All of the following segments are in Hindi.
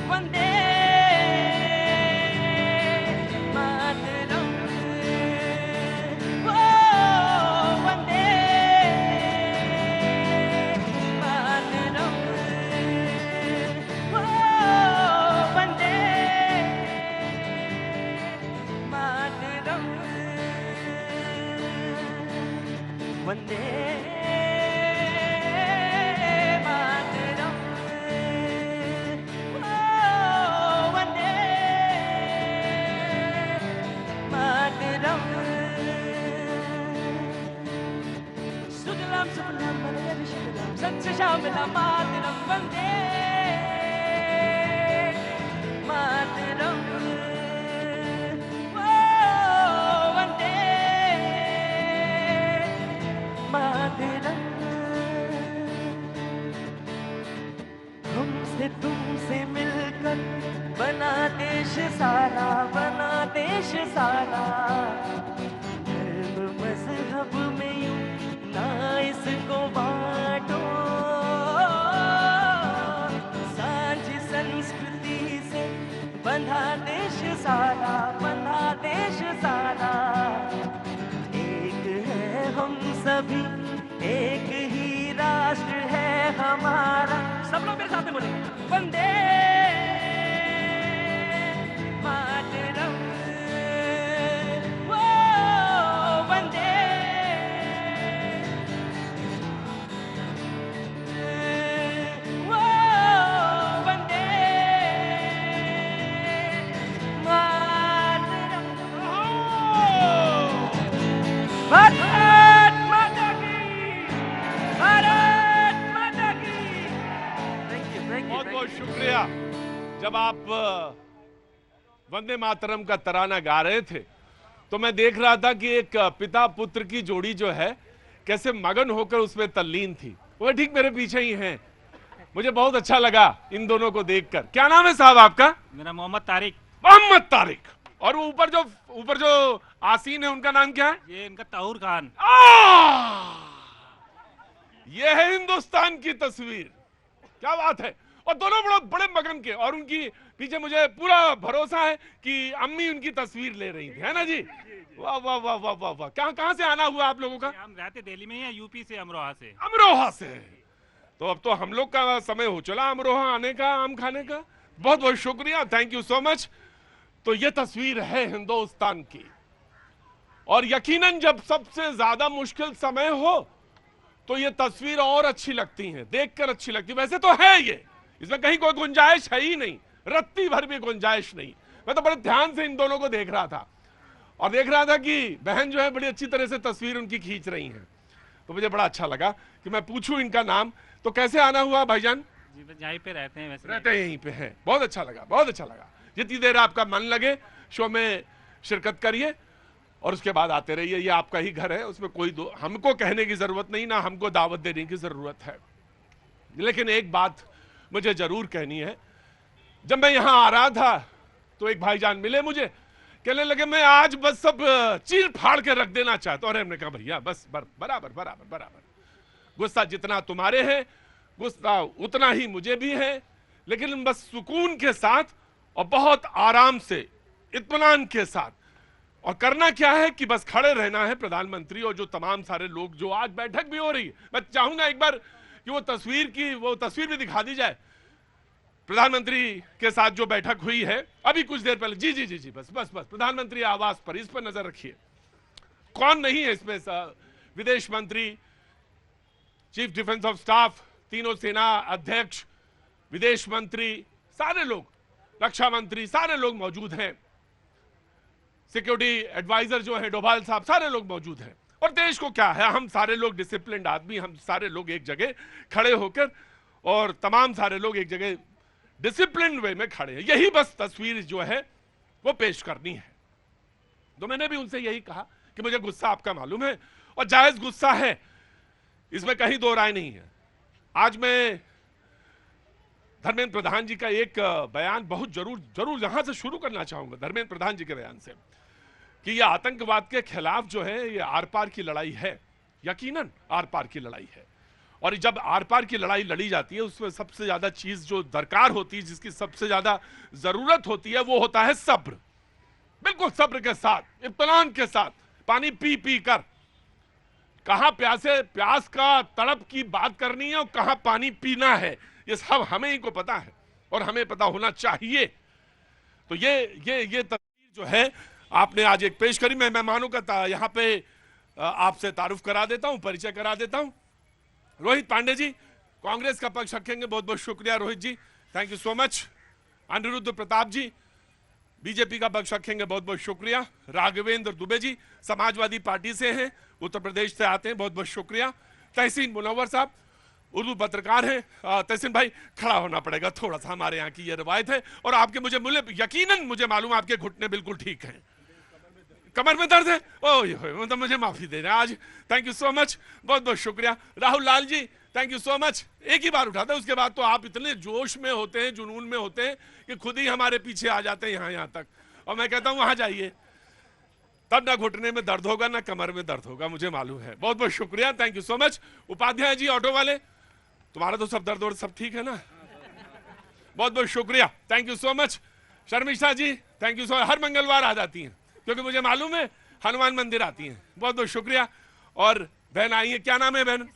वंदे मातरम, ओ वंदे मातरम, ओ वंदे मातरम, वंदे मातरम, ओ वंदे मातरम। सुजलाम सुफलाम मलयज शिवलाम सत्य श्यामलाम मातरम, वंदे मातरम, ओ वंदे मातरम। हमसे तुमसे मिलकर बना देश सारा, बना देश सारा। धर्म मजहब में यूं ना इसको बांटो, सांझ संस्कृति से बंधा देश सारा, बंधा देश सारा। एक है हम सभी, एक ही राष्ट्र है हमारा। सब लोग मेरे साथ में बोले, वंदे मातरम, ओ वंदे ओ वंदे मातरम। भारत माता की, भारत माता की। थैंक यू, थैंक यू, बहुत बहुत शुक्रिया। जब आप वंदे मातरम का तराना गा रहे थे तो मैं देख रहा था कि एक पिता पुत्र की जोड़ी जो है कैसे मगन होकर उसमें तल्लीन थी। वो ठीक मेरे पीछे ही हैं। मुझे बहुत अच्छा लगा इन दोनों को देखकर। क्या नाम है साहब आपका? मेरा मोहम्मद तारिक। मोहम्मद तारिक। और वो ऊपर जो आसीन है उनका नाम क्या है? ये इनका ताऊर खान। ये है हिंदुस्तान की तस्वीर। क्या बात है। और दोनों बड़े बड़े मगन के, और उनकी पीछे मुझे पूरा भरोसा है कि अम्मी उनकी तस्वीर ले रही थी, है ना जी? वाह वाह वाह वाह वाह वाह। कहां से आना हुआ आप लोगों का? हम रहते दिल्ली में हैं, यूपी से, अमरोहा से। अमरोहा से। तो अब तो हम लोग का समय हो चला अमरोहा आने का, आम खाने का। बहुत बहुत शुक्रिया, थैंक यू सो मच। तो ये तस्वीर है हिंदुस्तान की, और यकीनन जब सबसे ज्यादा मुश्किल समय हो तो ये तस्वीर और अच्छी लगती है, देखकर अच्छी लगती है। वैसे तो है ये, इसमें कहीं कोई गुंजाइश है ही नहीं, रत्ती भर भी गुंजाइश नहीं। मैं तो बड़े ध्यान से इन दोनों को देख रहा था, और देख रहा था कि बहन जो है बड़ी अच्छी तरह से तस्वीर उनकी खींच रही हैं। तो मुझे बड़ा अच्छा लगा कि मैं पूछूं इनका नाम। तो कैसे आना हुआ भाईजान? जी, बस यहीं पे रहते हैं, वैसे रहते यहीं पे हैं। बहुत अच्छा लगा, बहुत अच्छा लगा। जितनी देर आपका मन लगे शो में शिरकत करिए, और उसके बाद आते रहिए। ये आपका ही घर है, उसमें कोई हमको कहने की जरूरत नहीं, ना हमको दावत देने की जरूरत है। लेकिन एक बात मुझे जरूर कहनी है। जब मैं यहां आ रहा था तो एक भाईजान मिले मुझे, कहने लगे मैं आज बस सब चीर फाड़ के रख देना चाहता हूं। और हमने कहा भैया बस बराबर बराबर बराबर, गुस्सा जितना तुम्हारे हैं गुस्सा उतना ही मुझे भी है, लेकिन बस सुकून के साथ और बहुत आराम से, इत्मीनान के साथ। और करना क्या है कि बस खड़े रहना है। प्रधानमंत्री और जो तमाम सारे लोग, जो आज बैठक भी हो रही है, मैं चाहूंगा एक बार कि वो तस्वीर भी दिखा दी जाए। प्रधानमंत्री के साथ जो बैठक हुई है अभी कुछ देर पहले। जी जी जी जी, बस बस बस, प्रधानमंत्री आवास पर, इस पर नजर रखिए। कौन नहीं है इसमें? विदेश मंत्री, चीफ डिफेंस ऑफ स्टाफ, तीनों सेना अध्यक्ष, विदेश मंत्री, सारे लोग, रक्षा मंत्री, सारे लोग मौजूद हैं। सिक्योरिटी एडवाइजर जो है डोभाल साहब, सारे लोग मौजूद हैं। और देश को क्या है, हम सारे लोग डिसिप्लिन्ड आदमी, हम सारे लोग एक जगह खड़े होकर, और तमाम सारे लोग एक जगह डिसिप्लिन वे में खड़े हैं। यही बस तस्वीर जो है वो पेश करनी है। तो मैंने भी उनसे यही कहा कि मुझे गुस्सा आपका मालूम है, और जायज गुस्सा है, इसमें कहीं दो राय नहीं है। आज मैं धर्मेंद्र प्रधान जी का एक बयान बहुत जरूर यहां से शुरू करना चाहूंगा, धर्मेंद्र प्रधान जी के बयान से, कि यह आतंकवाद के खिलाफ जो है ये आर पार की लड़ाई है, यकीनन आर पार की लड़ाई है। और जब आर पार की लड़ाई लड़ी जाती है उसमें सबसे ज्यादा चीज जो दरकार होती है, जिसकी सबसे ज्यादा जरूरत होती है, वो होता है सब्र। बिल्कुल सब्र के साथ, इत्मीनान के साथ पानी पी पी कर, कहां प्यास का तड़प की बात करनी है और कहां पानी पीना है, ये सब हमें ही को पता है और हमें पता होना चाहिए। तो ये तस्वीर जो है आपने आज एक पेश करी। मैं मेहमानों का यहाँ पे आपसे तारुफ करा देता हूं, परिचय करा देता हूं। रोहित पांडे जी कांग्रेस का पक्ष रखेंगे, बहुत बहुत शुक्रिया Rohit ji, thank you so much. Anirudh Pratap ji BJP का पक्ष रखेंगे, बहुत बहुत शुक्रिया। राघवेंद्र दुबे जी समाजवादी पार्टी से हैं, उत्तर प्रदेश से आते हैं, बहुत बहुत शुक्रिया। तहसीन मुनव्वर साहब उर्दू पत्रकार हैं। तहसीन भाई खड़ा होना पड़ेगा थोड़ा सा, हमारे यहाँ की ये रवायत है। और आपके यकीनन मुझे मालूम आपके घुटने बिल्कुल ठीक हैं, कमर में दर्द है, ओह मतलब मुझे माफी दे रहे हैं आज, थैंक यू सो मच, बहुत बहुत शुक्रिया। Rahul Lal ji thank you so much. एक ही बार उठाते हैं, उसके बाद तो आप इतने जोश में होते हैं, जुनून में होते हैं कि खुद ही हमारे पीछे आ जाते हैं यहाँ तक, और मैं कहता हूँ वहां जाइए, तब ना घुटने में दर्द होगा ना कमर में दर्द होगा, मुझे मालूम है। बहुत बहुत शुक्रिया, thank you so much. Upadhyay ji auto वाले, तुम्हारा तो सब दर्द और सब ठीक है ना, बहुत बहुत शुक्रिया, thank you so much. Sharmishtha ji thank you so much, हर मंगलवार आ जाती हैं क्योंकि मुझे मालूम है हनुमान मंदिर आती हैं, बहुत बहुत शुक्रिया। और बहन आई है, क्या नाम है बहन?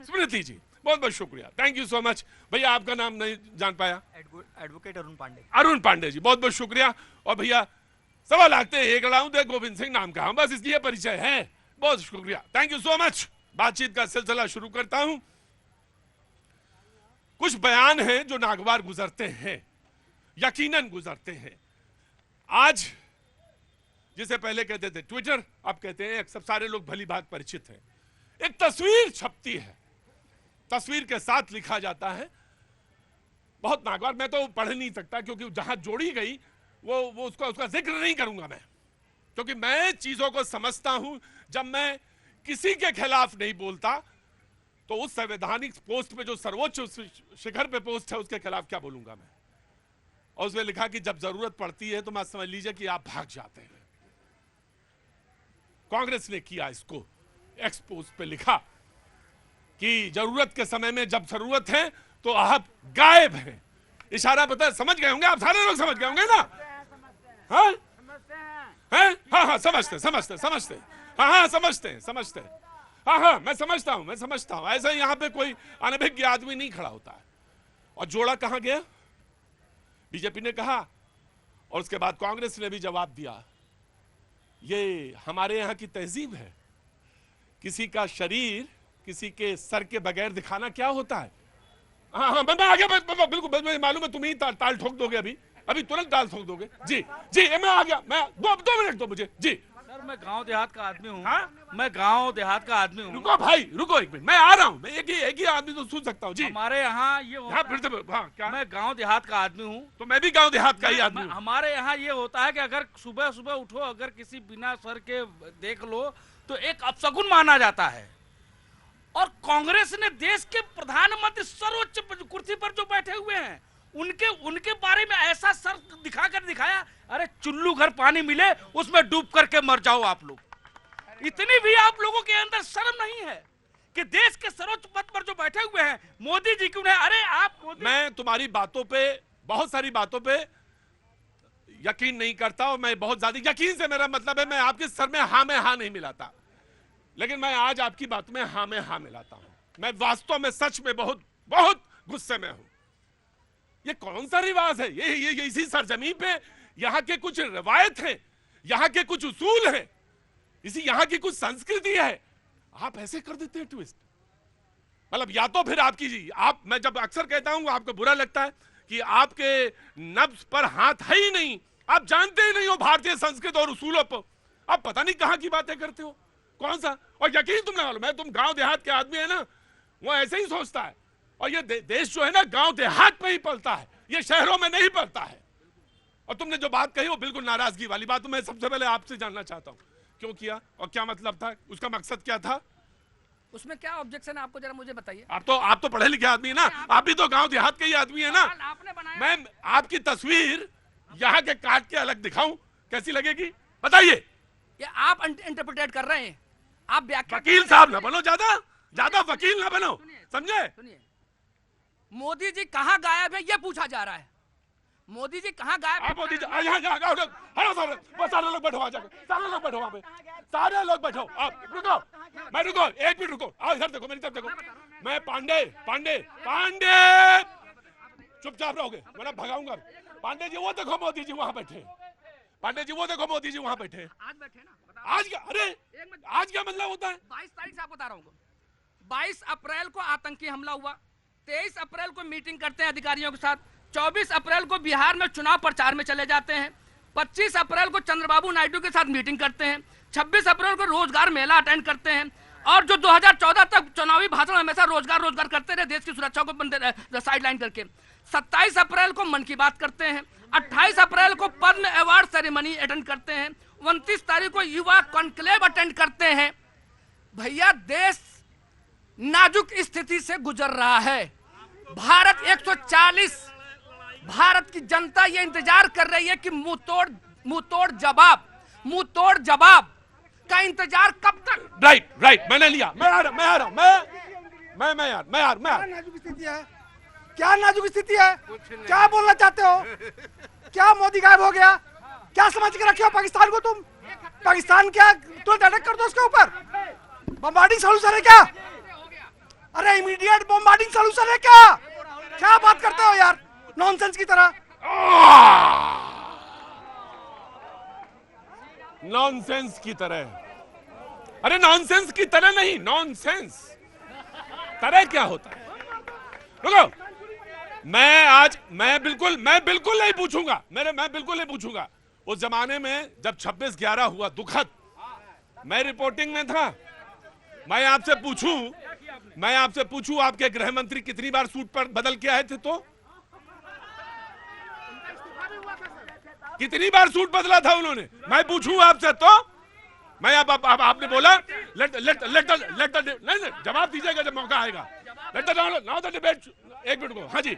स्मृति जी, बहुत बहुत शुक्रिया, थैंक यू सो मच। भैया आपका नाम नहीं जान पाया? एडवोकेट अरुण पांडे। अरुण पांडे जी, बहुत बहुत शुक्रिया। और भैया सवाल आते हैं, एक लड़ाऊं दे गोविंद सिंह नाम का, बस इसलिए परिचय है, बहुत शुक्रिया, थैंक यू सो मच। बातचीत का सिलसिला शुरू करता हूं। कुछ बयान हैं जो नागवार गुजरते हैं, यकीनन गुजरते हैं। आज जिसे पहले कहते थे ट्विटर, अब कहते हैं, सब सारे लोग भली बात परिचित हैं। एक तस्वीर छपती है, तस्वीर के साथ लिखा जाता है, बहुत नागवार, मैं तो पढ़ नहीं सकता क्योंकि जहां जोड़ी गई वो उसका जिक्र नहीं करूंगा मैं, क्योंकि मैं चीजों को समझता हूं। जब मैं किसी के खिलाफ नहीं बोलता तो उस संवैधानिक पोस्ट पे जो सर्वोच्च शिखर पे पोस्ट है उसके खिलाफ क्या बोलूंगा मैं। और उसमें लिखा कि जब जरूरत पड़ती है तो मैं समझ लीजिए कि आप भाग जाते हैं। कांग्रेस ने किया इसको, एक्सपोज पे लिखा कि जरूरत के समय में जब जरूरत है तो आप गायब हैं। इशारा पता समझ गए होंगे आप, सारे लोग समझ गए होंगे ना? हाँ हाँ हाँ समझते हाँ हाँ समझते हाँ मैं समझता हूं। ऐसा यहां पे कोई अनभिज्ञ आदमी नहीं खड़ा होता है। और जोड़ा कहां गया? बीजेपी ने कहा और उसके बाद कांग्रेस ने भी जवाब दिया। ये हमारे यहां की तहजीब है, किसी का शरीर किसी के सर के बगैर दिखाना क्या होता है। हाँ हाँ मैं आ गया, बिल्कुल मुझे मालूम है, तुम ही ताल ठोक दोगे, अभी तुरंत ताल ठोक दोगे। जी मैं आ गया, मैं 2 मिनट दो मुझे। जी सर मैं गांव देहात का आदमी हूँ। हाँ? मैं गांव देहात का आदमी हूँ। रुको भाई, रुको एक मिनट, मैं आ रहा हूँ, मैं एक ही आदमी तो सुन सकता हूँ। जी हमारे यहाँ ये हाँ फिर से हाँ क्या? मैं गांव देहात का आदमी हूँ। तो मैं भी गांव देहात का ही आदमी हूँ। हमारे यहाँ ये होता है कि अगर सुबह सुबह उठो, अगर किसी बिना सर के देख लो तो एक अपशगुन माना जाता है। और कांग्रेस ने देश के प्रधानमंत्री सर्वोच्च कुर्सी पर जो बैठे हुए हैं उनके बारे में ऐसा सर दिखाया, अरे चुल्लू घर पानी मिले उसमें डूब करके मर जाओ आप लोग। इतनी भी आप लोगों के अंदर शर्म नहीं है कि देश के सर्वोच्च पद पर जो बैठे हुए हैं मोदी जी क्यों नहीं? अरे आप मैं तुम्हारी बातों पे, बहुत सारी बातों पे यकीन नहीं करता, और मैं बहुत ज्यादा यकीन से मेरा मतलब है मैं आपके सर में हाँ में हाँ नहीं मिलाता, लेकिन मैं आज आपकी बात में हाँ में हाँ मिलाता हूं। मैं वास्तव में सच में बहुत बहुत गुस्से में हूं। ये कौन सा रिवाज है? ये इसी सरजमीन पे यहाँ के कुछ रिवायत है, यहाँ के कुछ उसूल है, इसी यहाँ की कुछ संस्कृति है, आप ऐसे कर देते हैं ट्विस्ट। मतलब या तो फिर मैं जब अक्सर कहता हूं आपको बुरा लगता है कि आपके नब्ज पर हाथ है ही नहीं, आप जानते ही नहीं हो भारतीय संस्कृति और उसूलों पर, आप पता नहीं कहां की बातें करते हो, कौन सा। और यकीन तुम ना मालूम है, तुम गांव देहात के आदमी है ना, वो ऐसे ही सोचता है। और ये देश जो है ना गांव देहात पे ही पलता है, ये शहरों में नहीं पलता है। और तुमने जो बात कही वो बिल्कुल नाराजगी वाली बात, मैं सबसे पहले आपसे जानना चाहता हूं क्यों किया और क्या मतलब था, उसका मकसद क्या था, उसमें क्या ऑब्जेक्शन है आपको, जरा मुझे बताइए। आप तो पढ़े लिखे आदमी है ना, आप भी तो गांव देहात के ही आदमी है ना। आपने बनाया। मैं आपकी तस्वीर यहाँ के काट के अलग दिखाऊं, कैसी लगेगी बताइए? ये आप इंटरप्रेट कर रहे हैं, आप व्याख्या। वकील साहब ना बनो, ज्यादा वकील ना बनो, समझे? सुनिए, मोदी जी कहाँ गायब है ये पूछा जा रहा है। मोदी जी कहाँ गायब है? आप मोदी जी यहाँ हटो सारे, बस सारे लोग बैठो, आ जाकर सारे लोग बैठो वहाँ पे, सारे लोग बैठो। आप रुको, मैं रुको, एक मिनट रुको, आओ इधर देखो, मेरी तरफ देखो। मैं पांडे पांडे पांडे चुपचाप रहोगे वरना भगाऊंगा। पांडे जी वो देखो मोदी जी वहाँ बैठे, पांडे जी वो देखो मोदी जी वहाँ बैठे। आज बैठे ना, आज क्या, अरे आज क्या मतलब होता है? 22 तारीख से आपको बता रहा हूँ। 22 अप्रैल को आतंकी हमला हुआ, 23 अप्रैल को मीटिंग करते हैं अधिकारियों के साथ, 24 अप्रैल को बिहार में चुनाव प्रचार में चले जाते हैं, 25 अप्रैल को चंद्रबाबू नायडू के साथ मीटिंग करते हैं, 26 अप्रैल को रोजगार मेला अटेंड करते हैं, और जो 2014 तक चुनावी भाषण हमेशा रोजगार रोजगार करते रहे, देश की सुरक्षा को साइडलाइन करके। 27 अप्रैल को मन की बात करते हैं, 28 अप्रैल को पद्म अवार्ड सेरेमनी अटेंड करते हैं, 29 तारीख को युवा कॉन्क्लेव अटेंड करते हैं। भैया देश नाजुक स्थिति से गुजर रहा है। भारत 140, भारत की जनता ये इंतजार कर रही है कि मुंह तोड़ जवाब का इंतजार कब तक। राइट, मैंने लिया, मैं आ रहा हूं, मैं नाजुक स्थिति है, क्या नाजुक स्थिति है, क्या बोलना चाहते हो? क्या मोदी गायब हो गया? क्या समझ के रखे हो पाकिस्तान को तुम? पाकिस्तान क्या तुरंत अटैक कर दो उसके ऊपर? बम्बार्डिंग सॉल्यूशन है क्या? अरे इमीडिएट बम्बार्डिंग सॉल्यूशन है क्या? क्या बात करते हो यार, नॉनसेंस की तरह। नॉनसेंस की तरह? अरे नॉनसेंस की तरह नहीं, नॉनसेंस तरह क्या होता है? रुको, मैं बिल्कुल नहीं पूछूंगा, मैं बिल्कुल नहीं पूछूंगा। उस जमाने में जब 26/11 हुआ दुखद, मैं रिपोर्टिंग में था, मैं आपसे पूछूं आपके गृह मंत्री कितनी बार सूट पर बदल के आए थे? तो कितनी बार सूट बदला था उन्होंने? मैं पूछूं आपसे तो? मैं आपने बोला नहीं, जवाब दीजिएगा जब मौका आएगा। Now the debate. एक मिनट को, हाँ जी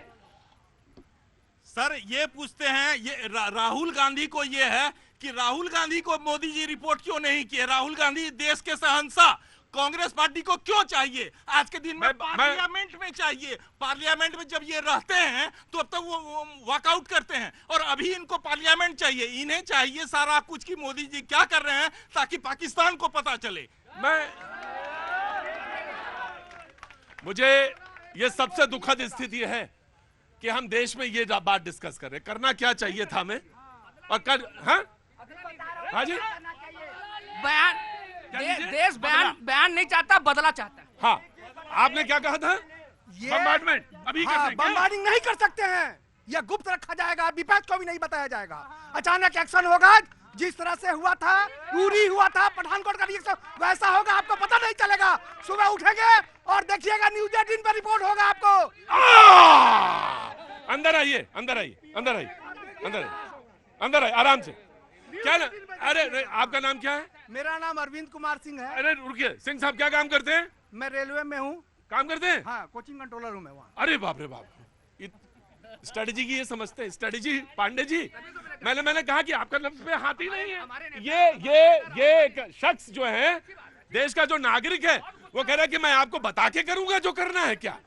सर, ये पूछते हैं, ये राहुल गांधी को ये है कि राहुल गांधी को मोदी जी रिपोर्ट क्यों नहीं किए? राहुल गांधी देश के शहंशाह, कांग्रेस पार्टी को क्यों चाहिए आज के दिन में? पार्लियामेंट में चाहिए। पार्लियामेंट में जब ये रहते हैं तो अब तक वो वॉकआउट करते हैं, और अभी इनको पार्लियामेंट चाहिए। इन्हें चाहिए सारा कुछ कि मोदी जी क्या कर रहे हैं ताकि पाकिस्तान को पता चले। मुझे ये सबसे दुखद स्थिति है कि हम देश में ये बात डिस्कस कर रहे। करना क्या चाहिए था हमें, और हाँ जी, देश बयान नहीं चाहता, बदला चाहता है। हाँ, आपने क्या कहा था? बम्बार्डमेंट अभी हाँ, बम्बार्डिंग नहीं कर सकते हैं, यह गुप्त रखा जाएगा, विपक्ष को भी नहीं बताया जाएगा। अचानक एक्शन होगा, जिस तरह से हुआ था, उरी हुआ था, पठानकोट का रिएक्शन वैसा होगा, आपको पता नहीं चलेगा। सुबह उठेंगे और देखिएगा न्यूज 18 पर रिपोर्ट होगा आपको। अंदर आइए, आराम से। क्या ना, अरे आपका नाम क्या है? मेरा नाम अरविंद कुमार सिंह है। अरे रुकिए, सिंह साहब क्या काम करते हैं? मैं रेलवे में हूँ। काम करते हैं? हाँ, कोचिंग कंट्रोलर हूँ मैं वहाँ। अरे बाप रे बाप, स्ट्रेटेजी की ये समझते हैं स्ट्रेटेजी। पांडे जी, मैंने कहा कि आपका लफ्ज पे हाथ ही नहीं है। ये एक शख्स जो है, देश का जो नागरिक है, वो कह रहा है कि मैं आपको बता के करूंगा जो करना है क्या?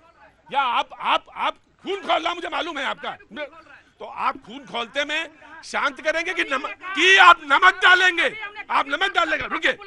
या आप खून खोलना मुझे मालूम है आपका, तो आप खून खोलते में शांत करेंगे कि आप नमक डालेंगे? आप नमक डालेंगे? रुकिए,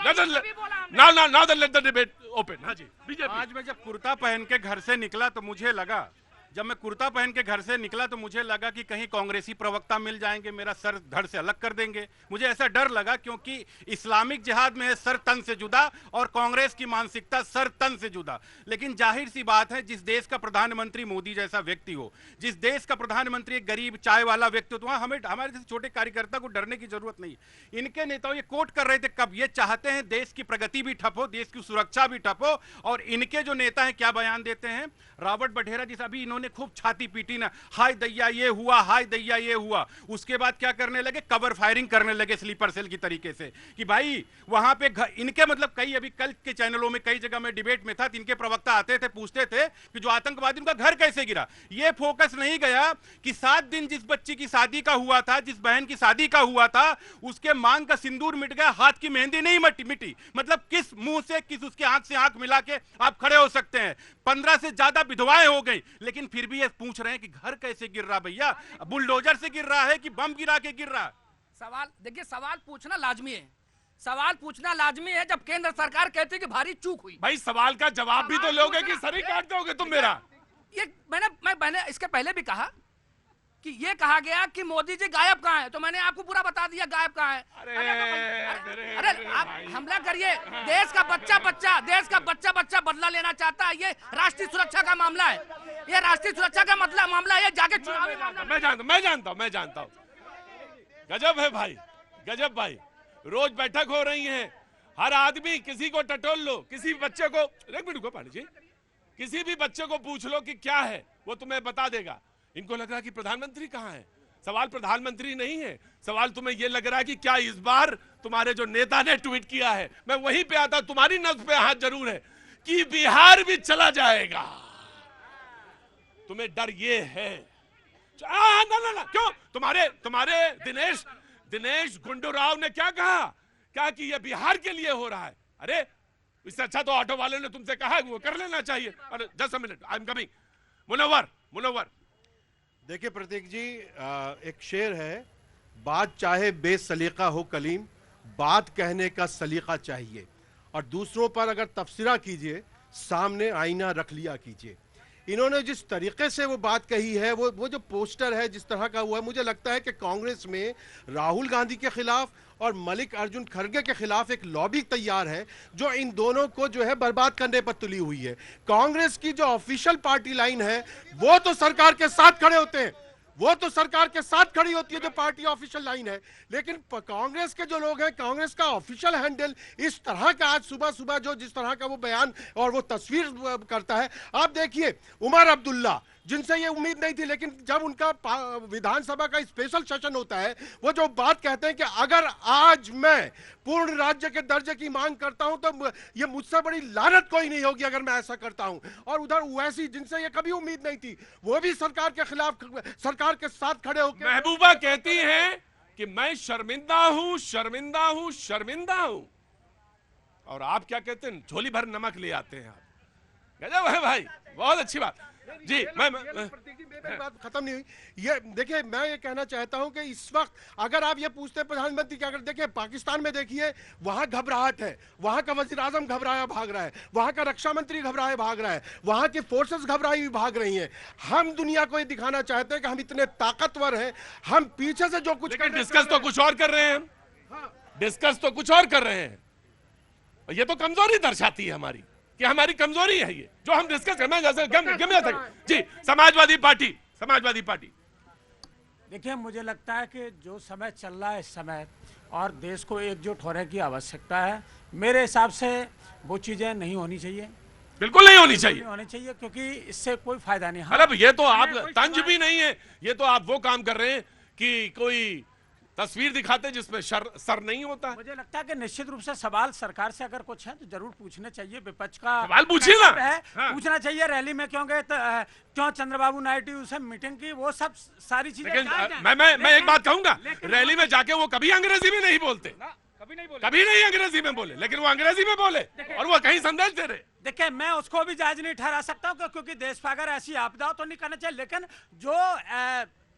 now let the debate open. हाँ जी, बीजेपी। आज मैं जब कुर्ता पहन के घर से निकला तो मुझे लगा, तो मुझे लगा कि कहीं कांग्रेसी प्रवक्ता मिल जाएंगे, मेरा सर धड़ से अलग कर देंगे। मुझे ऐसा डर लगा, क्योंकि इस्लामिक जिहाद में है सर तन से जुदा, और कांग्रेस की मानसिकता सर तन से जुदा। लेकिन जाहिर सी बात है, जिस देश का प्रधानमंत्री मोदी जैसा व्यक्ति हो, जिस देश का प्रधानमंत्री एक गरीब चाय वाला व्यक्ति हो, तो वहां हमारे जैसे छोटे कार्यकर्ता को डरने की जरूरत नहीं। इनके नेताओं ये कोट कर रहे थे कब, ये चाहते हैं देश की प्रगति भी ठप हो, देश की सुरक्षा भी ठप हो, और इनके जो नेता हैं क्या बयान देते हैं? रॉबर्ट वढेरा, जिस अभी इन्होंने उन्होंने खूब छाती पीटी ना, हाय दैया ये हुआ, हाय दैया ये हुआ। उसके बाद क्या करने लगे, कवर फायरिंग करने लगे स्लीपर सेल की तरीके से कि भाई वहां पे इनके मतलब कई, अभी कल के चैनलों में कई जगह में डिबेट में था, इनके प्रवक्ता आते थे, पूछते थे कि जो आतंकवादी उनका घर कैसे गिरा। ये फोकस नहीं गया कि 7 दिन जिस बच्ची की शादी का हुआ था, जिस बहन की शादी का हुआ था, उसके मांग का सिंदूर मिट गया, हाथ की मेहंदी नहीं मिटी। मतलब किस मुंह से, किस उसके आंख से आंख मिला के आप खड़े हो सकते हैं। 15 से ज्यादा विधवाएं हो गई, लेकिन फिर भी ये पूछ रहे हैं कि घर कैसे गिर रहा भैया, बुलडोजर से गिर रहा है कि बम गिरा के गिर रहा है। सवाल देखिए, सवाल पूछना लाजमी है, सवाल पूछना लाजमी है। जब केंद्र सरकार कहती है कि भारी चूक हुई, भाई सवाल का जवाब भी तो लोगे कि सर ही काट दोगे तुम मेरा। ये मैंने इसके पहले भी कहा कि ये कहा गया कि मोदी जी गायब कहाँ है, तो मैंने आपको पूरा बता दिया गायब कहाँ है। अरे आप हमला करिए, देश का बच्चा बदला लेना चाहता है। ये राष्ट्रीय सुरक्षा का मामला है, ये राष्ट्रीय सुरक्षा का मामला है, जाके चुनावी मामला। मैं जानता हूँ। गजब है भाई, गजब भाई। रोज बैठक हो रही है, हर आदमी किसी को टटोल लो, किसी बच्चे को, एक मिनट को पांडे जी, किसी भी बच्चे को पूछ लो कि क्या है, वो तुम्हें बता देगा। इनको लग रहा है कि प्रधानमंत्री कहाँ है। सवाल प्रधानमंत्री नहीं है, सवाल तुम्हें यह लग रहा है कि क्या इस बार तुम्हारे जो नेता ने ट्वीट किया है, मैं वहीं पे आता, तुम्हारी नब्ज पे हाथ जरूर है कि बिहार भी चला जाएगा। तुम्हें डर ये है ना, क्यों? तुम्हारे दिनेश गुंडूराव ने क्या कहा कि ये बिहार के लिए हो रहा है। अरे इससे अच्छा तो ऑटो वाले ने तुमसे कहा वो कर लेना चाहिए। अरे just a minute, I am coming. Munawwar देखिए प्रतीक जी, एक शेर है, बात चाहे बेसलीका हो कलीम, बात कहने का सलीका चाहिए, और दूसरों पर अगर तबसरा कीजिए, सामने आईना रख लिया कीजिए। इन्होंने जिस तरीके से वो बात कही है, वो जो पोस्टर है जिस तरह का हुआ है, मुझे लगता है कि कांग्रेस में राहुल गांधी के खिलाफ और मल्लिकार्जुन खड़गे के खिलाफ एक लॉबी तैयार है जो इन दोनों को जो है बर्बाद करने पर तुली हुई है। कांग्रेस की जो ऑफिशियल पार्टी लाइन है वो तो सरकार के साथ खड़े होते हैं, वो तो सरकार के साथ खड़ी होती है जो पार्टी ऑफिशियल लाइन है, लेकिन कांग्रेस के जो लोग हैं, कांग्रेस का ऑफिशियल हैंडल इस तरह का आज सुबह सुबह जो जिस तरह का वो बयान और वो तस्वीर करता है। आप देखिए उमर अब्दुल्ला, जिनसे ये उम्मीद नहीं थी, लेकिन जब उनका विधानसभा का स्पेशल सेशन होता है, वो जो बात कहते हैं कि अगर आज मैं पूर्ण राज्य के दर्जे की मांग करता हूं तो ये मुझसे बड़ी लानत कोई नहीं होगी अगर मैं ऐसा करता हूं। और उधर ओवैसी, जिनसे ये कभी उम्मीद नहीं थी, वो भी सरकार के खिलाफ, सरकार के साथ खड़े होकर। महबूबा कहती है कि मैं शर्मिंदा हूं, और आप क्या कहते हैं, झोली भर नमक ले आते हैं आप। गजब है भाई, बहुत अच्छी बात जी। मेरी बात खत्म नहीं हुई। ये देखिए, मैं ये कहना चाहता हूं कि इस वक्त अगर आप ये पूछते हैं प्रधानमंत्री क्या कर, देखिए पाकिस्तान में देखिए वहां घबराहट है, वहां का वजीर आजम घबराया भाग रहा है, वहां का रक्षा मंत्री घबराया भाग रहा है, वहां की फोर्सेस घबराई हुई भाग रही हैं। हम दुनिया को ये दिखाना चाहते हैं कि हम इतने ताकतवर हैं, हम पीछे से जो कुछ डिस्कस तो कुछ और कर रहे हैं, डिस्कस तो कुछ और कर रहे हैं। ये तो कमजोरी दर्शाती है हमारी, कि हमारी कमजोरी है ये जो हम डिस्कस करना जी। समाजवादी पार्टी देखिए, मुझे लगता है कि जो समय चल रहा है इस समय, और देश को एकजुट होने की आवश्यकता है, मेरे हिसाब से वो चीजें नहीं होनी चाहिए, बिल्कुल नहीं होनी चाहिए, क्योंकि इससे कोई फायदा नहीं। मतलब ये तो आप तंज भी नहीं है, ये तो आप वो काम कर रहे हैं कि कोई तस्वीर दिखाते जिसमें सर नहीं होता है। मुझे लगता है कि निश्चित रूप से सवाल सरकार से अगर कुछ है तो जरूर पूछने चाहिए। विपक्ष का सवाल पूछिए ना, पूछना चाहिए। रैली में क्यों गए, क्यों चंद्रबाबू नायडू से मीटिंग की, वो सब सारी चीजें। मैं एक बात कहूंगा, रैली में जाके वो कभी अंग्रेजी में नहीं बोलते, कभी नहीं अंग्रेजी में बोले, लेकिन वो अंग्रेजी में बोले और वो कहीं संदेश दे रहे। देखिए, मैं उसको भी जायज नहीं ठहरा सकता हूँ, क्योंकि देश पर अगर ऐसी आपदा हो तो नहीं करना चाहिए, लेकिन जो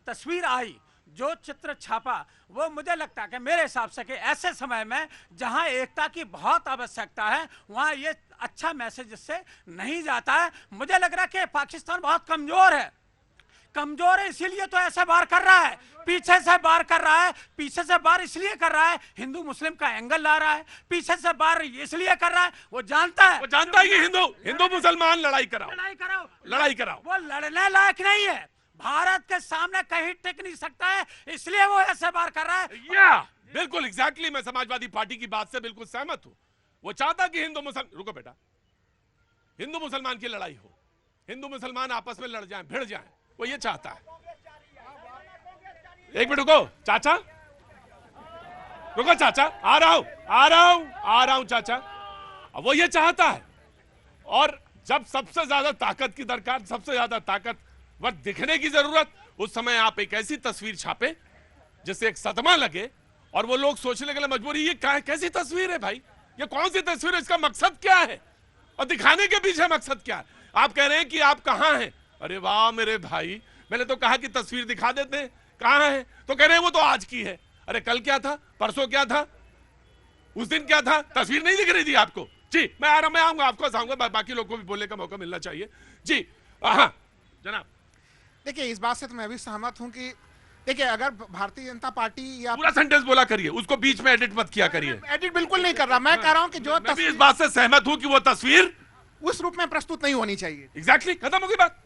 तस्वीर आई, जो चित्र छापा, वो मुझे लगता है कि मेरे हिसाब से कि ऐसे समय में जहां एकता की बहुत आवश्यकता है, वहां ये अच्छा मैसेज इससे नहीं जाता है। मुझे लग रहा है कि पाकिस्तान बहुत कमजोर है, इसीलिए तो ऐसे वार कर रहा है, पीछे से वार कर रहा है। पीछे से वार इसलिए कर रहा है, हिंदू मुस्लिम का एंगल ला रहा है, पीछे से वार इसलिए कर रहा है, वो जानता है कि हिंदू मुसलमान लड़ाई कराओ, वो लड़ने लायक नहीं है, भारत के सामने कहीं टिक नहीं सकता है, इसलिए वो ऐसे बार कर रहा है। बिल्कुल एग्जैक्टली, मैं समाजवादी पार्टी की बात से बिल्कुल सहमत हूं। वो चाहता कि हिंदू मुसलमान की लड़ाई हो, हिंदू मुसलमान आपस में लड़ जाएं, भिड़ जाएं, वो ये चाहता है। एक मिनट रुको चाचा, रुको चाचा, आ रहा हूं चाचा। अब वो ये चाहता है, और जब सबसे ज्यादा ताकत की दरकार, सबसे ज्यादा ताकतवर दिखने की जरूरत, उस समय आप एक ऐसी तस्वीर छापे जिससे एक सदमा लगे और वो लोग सोचने के लिए मजबूर, ये कैसी तस्वीर है भाई, ये कौन सी तस्वीर है, इसका मकसद क्या है और दिखाने के पीछे मकसद क्या है। आप कह रहे हैं कि आप कहां हैं, अरे वाह मेरे भाई, मैंने तो कहा कि तस्वीर दिखा देते हैं, कहां है, तो कह रहे हैं वो तो आज की है। अरे कल क्या था, परसों क्या था, उस दिन क्या था, तस्वीर नहीं दिख रही थी आपको? जी मैं आ रहा, मैं आऊंगा, आपको आऊंगा, बाकी लोगों को भी बोलने का मौका मिलना चाहिए। जी हाँ जनाब। देखिए इस बात से तो मैं भी सहमत हूं कि देखिए अगर भारतीय जनता पार्टी या पूरा सेंटेंस बोला करिए, उसको बीच में एडिट मत किया करिए। एडिट बिल्कुल नहीं कर रहा, मैं कह रहा हूं कि जो मैं भी इस बात से सहमत हूं कि वो तस्वीर उस रूप में प्रस्तुत नहीं होनी चाहिए। एग्जैक्टली, खत्म होगी बात।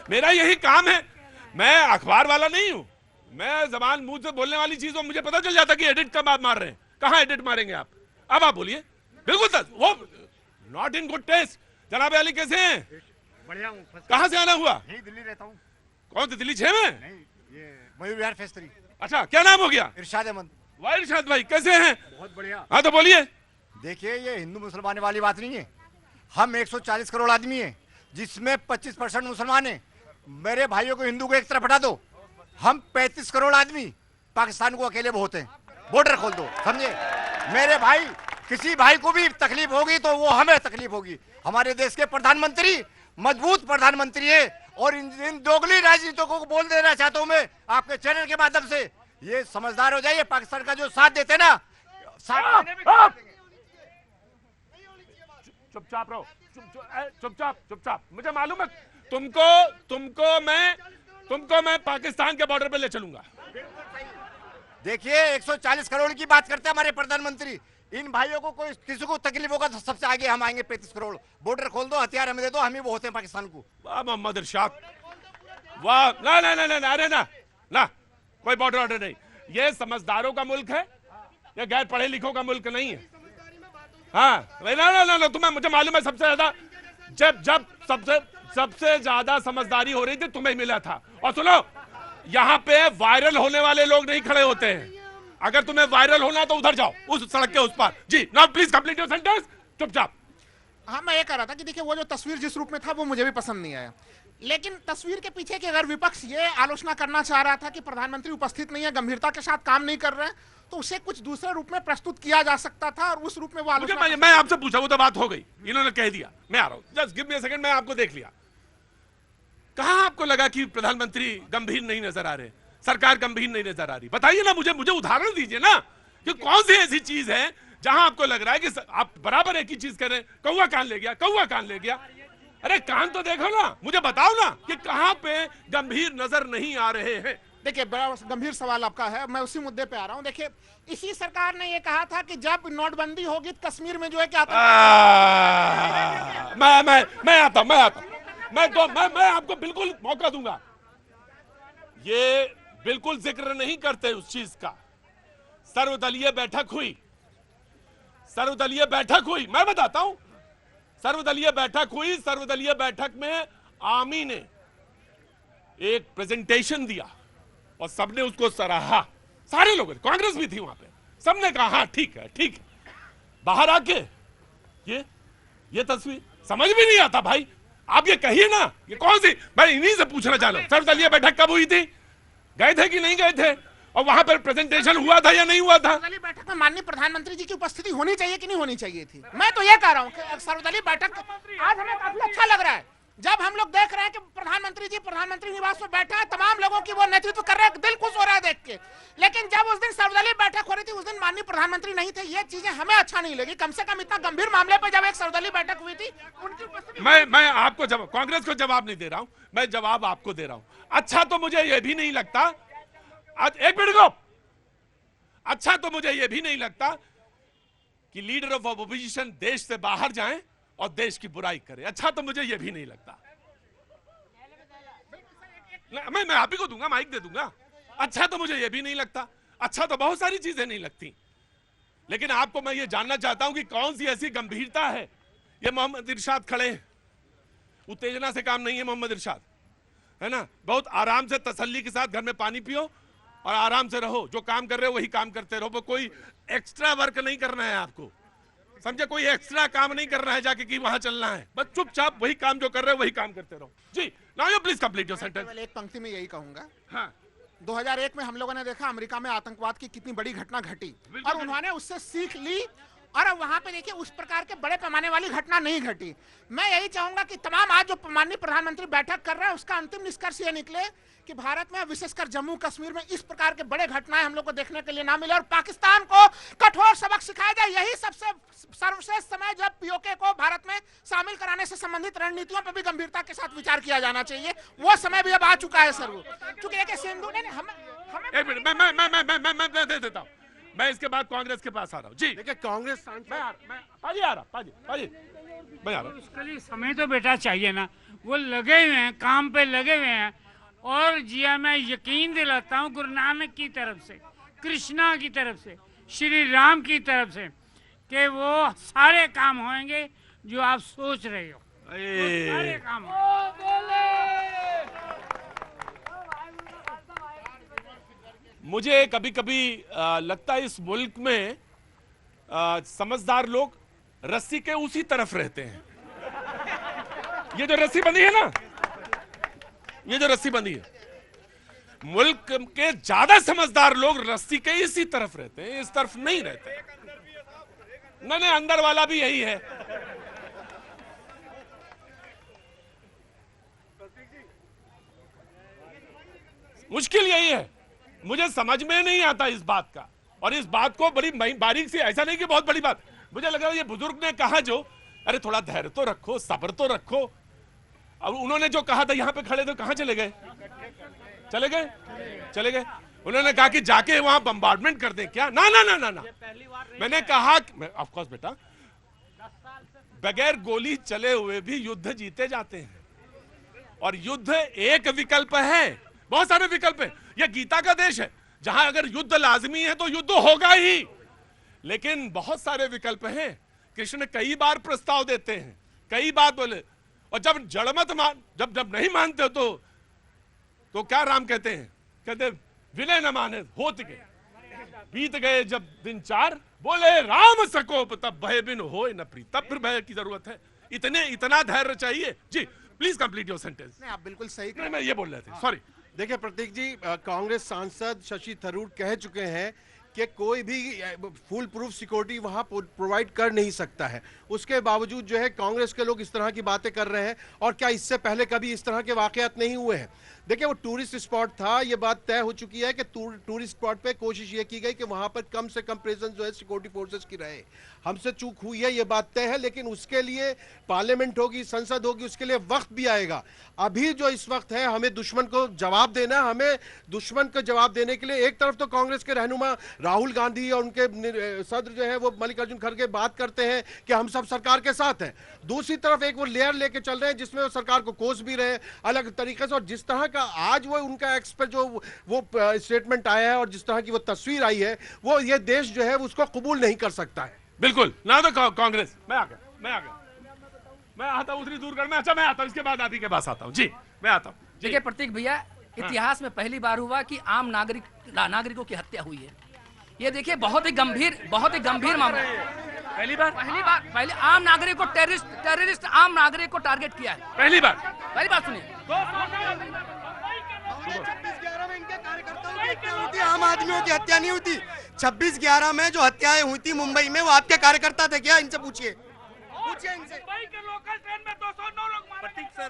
मेरा यही काम है, मैं अखबार वाला नहीं हूं, मैं जबान मुंह से बोलने वाली चीज, मुझे पता चल जाता कि एडिट कब आप मार रहे हैं, कहां एडिट मारेंगे आप। अब आप बोलिए, बिल्कुल वो नॉट इन गुड टेस्ट। जनाब अली कैसे हैं? बढ़िया हूँ। कहां से आना हुआ? यही दिल्ली रहता हूँ। कौन सी, दिल्ली 6 में? नहीं, ये मयूर विहार फेस 3। अच्छा, क्या नाम हो गया? इरशाद अहमद। वाह इरशाद भाई कैसे हैं? बहुत बढ़िया। हाँ तो बोलिए। देखिए ये हिंदू मुसलमान वाली बात नहीं है, हम 140 करोड़ आदमी हैं जिसमें 25% मुसलमान हैं। मेरे भाइयों को हिंदू को एक तरफ हटा दो, हम 35 करोड़ आदमी पाकिस्तान को अकेले बहुत हैं। बॉर्डर खोल दो, समझे मेरे भाई, किसी भाई को भी तकलीफ होगी तो वो हमें तकलीफ होगी। हमारे देश के प्रधानमंत्री मजबूत प्रधानमंत्री है, और इन दोगली राजनीतियों को बोल देना चाहता हूं मैं आपके चैनल के माध्यम से, ये समझदार हो जाइए। पाकिस्तान का जो साथ देते ना, चुपचाप रहो, चुपचाप। मुझे मालूम है तुमको मैं पाकिस्तान के बॉर्डर पे ले चलूंगा। देखिए 140 करोड़ की बात करते हैं हमारे प्रधानमंत्री, इन भाइयों को कोई किसी को तकलीफ होगा तो सबसे आगे हम आएंगे। 35 करोड़, बॉर्डर खोल दो, हथियार हमें दे दो, हम ही बहुत हैं पाकिस्तान को। वाह मोहम्मद इरशाद, वाह। ना अरे ना कोई बॉर्डर ऑर्डर नहीं, ये समझदारों का मुल्क है, ये गैर पढ़े लिखों का मुल्क नहीं है। हाँ ना तुम्हें, मुझे मालूम है सबसे ज्यादा जब सबसे ज्यादा समझदारी हो रही थी तुम्हें मिला था। और सुनो, यहाँ पे वायरल होने वाले लोग नहीं खड़े होते हैं, अगर तुम्हें वायरल होना तो उधर जाओ, उस सड़क के उस पार। जी now please complete your sentence. चुपचाप। हाँ मैं ये कह रहा था कि देखिए वो जो तस्वीर जिस रूप में था वो मुझे भी पसंद नहीं आया, लेकिन तस्वीर के पीछे की अगर विपक्ष ये आलोचना करना चाह रहा था कि प्रधानमंत्री उपस्थित नहीं है, गंभीरता के साथ काम नहीं कर रहे हैं, तो उसे कुछ दूसरे रूप में प्रस्तुत किया जा सकता था, और उस रूप में वो आलोचना। मैं आपसे पूछा, वो तो बात हो गई, इन्होंने कह दिया, मैं आ रहा हूं, just give me a second, मैं आपको देख लिया। कहां आपको लगा कि प्रधानमंत्री गंभीर नहीं नजर आ रहे, सरकार गंभीर नहीं नजर आ रही? बताइए ना, मुझे उदाहरण दीजिए ना कि कौन सी ऐसी चीज है जहां आपको लग रहा है कि आप बराबर एक ही चीज कर रहे हैं। कौवा कान ले गया। अरे कान तो देखो ना, मुझे बताओ ना कि कहां पे गंभीर नजर नहीं आ रहे हैं। देखिए बड़ा गंभीर सवाल आपका है, मैं उसी मुद्दे पे आ रहा हूं। देखिए इसी सरकार ने ये कहा था कि जब नोटबंदी होगी तो कश्मीर में जो है क्या मैं आता मैं आपको बिल्कुल मौका दूंगा। ये बिल्कुल जिक्र नहीं करते उस चीज का। सर्वदलीय बैठक हुई, मैं बताता हूं, सर्वदलीय बैठक में आमी ने एक प्रेजेंटेशन दिया और सबने उसको सराहा, सारे लोग, कांग्रेस भी थी वहां पे, सबने कहा हाँ ठीक है। बाहर आके ये तस्वीर समझ भी नहीं आता भाई, आप ये कहिए ना, ये कौन सी, मैं इन्हीं से पूछना चाह रहा हूं, सर्वदलीय बैठक कब हुई थी, गए थे कि नहीं गए थे, और वहां पर प्रेजेंटेशन हुआ था या नहीं हुआ था? सर्वदलीय बैठक में माननीय प्रधानमंत्री जी की उपस्थिति होनी चाहिए कि नहीं होनी चाहिए थी? मैं तो ये कह रहा हूँ कि सर्वदलीय बैठक आज हमें काफी अच्छा लग रहा है, जब हम लोग देख रहे हैं कि प्रधानमंत्री जी प्रधानमंत्री निवास में बैठा है, तमाम लोगों की वो नेतृत्व कर रहे हैं, दिल खुश हो रहा है देख के। लेकिन जब उस दिन सर्वदलीय बैठक हो रही थी, उस दिन माननीय प्रधानमंत्री नहीं थे, ये चीजें हमें अच्छा नहीं लगी। कम से कम इतना गंभीर मामले पर जब एक सर्वदलीय बैठक हुई थी, उनकी मैं आपको जवाब, कांग्रेस को जवाब नहीं दे रहा हूं, मैं जवाब आपको दे रहा हूं। अच्छा तो मुझे यह भी नहीं लगता, एक मिनट को, अच्छा तो मुझे यह भी नहीं लगता कि लीडर ऑफ ऑपोजिशन देश से बाहर जाएं और देश की बुराई करें। अच्छा तो मुझे यह भी नहीं लगता। मैं आप ही को दूंगा, माइक दे दूंगा। अच्छा तो मुझे यह भी नहीं लगता। अच्छा तो बहुत सारी चीजें नहीं लगती। लेकिन आपको मैं ये जानना चाहता हूं कि कौन सी ऐसी गंभीरता है। ये मोहम्मद इरशाद खड़े हैं, उत्तेजना से काम नहीं है मोहम्मद इरशाद, है ना। बहुत आराम से तसल्ली के साथ घर में पानी पियो और आराम से रहो, जो काम कर रहे हो वही काम करते रहो, कोई एक्स्ट्रा वर्क नहीं करना है आपको, समझे, कोई एक्स्ट्रा काम नहीं करना है जाके कि वहां चलना है, बस चुपचाप वही काम जो कर रहे हो वही काम करते रहो। जी, now you please complete your sentence. एक पंक्ति में यही कहूंगा, हाँ, 2001 में हम लोगों ने देखा अमेरिका में आतंकवाद की कितनी बड़ी घटना घटी और उन्होंने उससे सीख ली और अब वहां पे देखिए उस प्रकार के बड़े पैमाने वाली घटना नहीं घटी। मैं यही चाहूंगा कि तमाम आज जो माननीय प्रधानमंत्री बैठक कर रहे हैं उसका अंतिम निष्कर्ष ये निकले कि भारत में विशेषकर जम्मू कश्मीर में इस प्रकार के बड़े घटनाएं हम लोग को देखने के लिए ना मिले और पाकिस्तान को कठोर सबक सिखाया जाए। यही सबसे सर्वश्रेष्ठ समय जब पीओके को भारत में शामिल कराने से संबंधित रणनीतियों पर भी गंभीरता के साथ विचार किया जाना चाहिए। वो समय भी अब आ चुका है सर। चूंकि सिंधु ने एक मिनट मैं दे देता हूँ, मैं इसके बाद कांग्रेस के पास आ रहा हूँ। जी देखिए कांग्रेस पाजी आ रहा, पाजी मैं आ रहा हूँ। उसके लिए समय तो बेटा चाहिए ना, वो लगे हुए हैं, काम पे लगे हुए हैं। और जिया मैं यकीन दिलाता हूँ गुरु नानक की तरफ से, कृष्णा की तरफ से, श्री राम की तरफ से कि वो सारे काम होंगे जो आप सोच रहे हो, सारे काम मुझे कभी कभी लगता है इस मुल्क में समझदार लोग रस्सी के उसी तरफ रहते हैं। ये जो रस्सी बंधी है ना, ये जो रस्सी बंधी है, मुल्क के ज्यादा समझदार लोग रस्सी के इसी तरफ रहते हैं, इस तरफ नहीं रहते। नहीं, अंदर वाला भी यही है। मुश्किल यही है, मुझे समझ में नहीं आता इस बात का, और इस बात को बड़ी बारीक से, ऐसा नहीं कि बहुत बड़ी बात, मुझे लग रहा है ये बुजुर्ग ने कहा जो, अरे थोड़ा धैर्य तो रखो, सब्र तो रखो। अब उन्होंने जो कहा था, यहां पे खड़े थे, कहां चले गए? चले गए। उन्होंने कहा कि जाके वहां बम्बार्डमेंट कर दें क्या? ना ना ना ना ना, मैंने कहा ऑफ कोर्स बेटा, बगैर गोली चले हुए भी युद्ध जीते जाते हैं, और युद्ध एक विकल्प है, बहुत सारे विकल्प हैं। यह गीता का देश है जहां अगर युद्ध लाजमी है तो युद्ध होगा ही, लेकिन बहुत सारे विकल्प हैं। कृष्ण कई बार प्रस्ताव देते हैं, कई बार बोले, और जब जड़ मत मान, जब नहीं मानते तो क्या राम कहते हैं? कहते विनय न माने होत गए, बीत गए जब दिन 4, बोले राम सकोप तब भय बिन होए न प्रीत। तब फिर भय की जरूरत है, इतना धैर्य चाहिए। जी प्लीज कंप्लीट योर सेंटेंस। आप बिल्कुल सही, मैं ये बोल रहे थे, सॉरी। देखिए प्रतीक जी, कांग्रेस सांसद शशि थरूर कह चुके हैं कि कोई भी फुल प्रूफ सिक्योरिटी वहां प्रोवाइड कर नहीं सकता है। उसके बावजूद जो है कांग्रेस के लोग इस तरह की बातें कर रहे हैं, और क्या इससे पहले कभी इस तरह के वाकयात नहीं हुए हैं? देखिए वो टूरिस्ट स्पॉट था, ये बात तय हो चुकी है कि टूरिस्ट स्पॉट पे कोशिश ये की गई कि वहां पर कम से कम प्रेजेंस जो है सिक्योरिटी फोर्सेस की रहे। हमसे चूक हुई है, ये बात तय है, लेकिन उसके लिए पार्लियामेंट होगी, संसद होगी, उसके लिए वक्त भी आएगा। अभी जो इस वक्त है, हमें दुश्मन को जवाब देना, हमें दुश्मन को जवाब देने के लिए एक तरफ तो कांग्रेस के रहनुमा राहुल गांधी और उनके सदर जो है वो मल्लिकार्जुन खड़गे बात करते हैं कि हम सब सरकार के साथ हैं, दूसरी तरफ एक वो लेयर लेके चल रहे हैं जिसमें वो सरकार को कोस भी रहे अलग तरीके से। और जिस तरह का आज वो उनका एक्स पे जो वो स्टेटमेंट आया है और जिस तरह की वो तस्वीर आई है, वो ये देश जो है उसको कबूल नहीं कर सकता है। बिल्कुल ना, तो कांग्रेस मैं आ गया मैं आता हूं, उतनी दूर करना। अच्छा मैं आता हूं, इसके बाद आप ही के पास आता हूं। जी मैं आता हूं। देखिए प्रतीक भैया, इतिहास में पहली बार हुआ कि आम नागरिकों की हत्या हुई है। ये देखिए बहुत ही गंभीर मामला है। पहली बार आम नागरिक को टेररिस्ट आम नागरिक को टारगेट किया है। पहली बार सुनिए। 26/11 में इनके कार्यकर्ताओं की हत्या हुई थी, आम आदमियों की हत्या नहीं हुई थी। 26/11 में जो हत्याएं हुई थी मुंबई में, वो आपके कार्यकर्ता थे क्या? इनसे पूछिए इनसे। मुंबई के लोकल ट्रेन में 209 लोग मारे गए। सर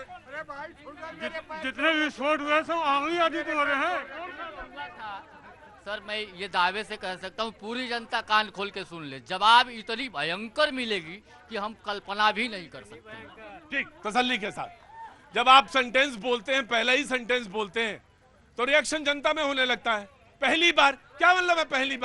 जितने विस्फोट हुए सब आंगली आदि हो रहे हैं। सर मैं ये दावे से कह सकता हूँ, पूरी जनता कान खोल के सुन ले, जवाब इतनी भयंकर मिलेगी कि हम कल्पना भी नहीं कर सकते। ठीक, तसल्ली के साथ जब आप सेंटेंस बोलते हैं, पहला ही सेंटेंस बोलते हैं, तो रिएक्शन जनता में होने लगता है। पहली बार क्या मतलब है? पहली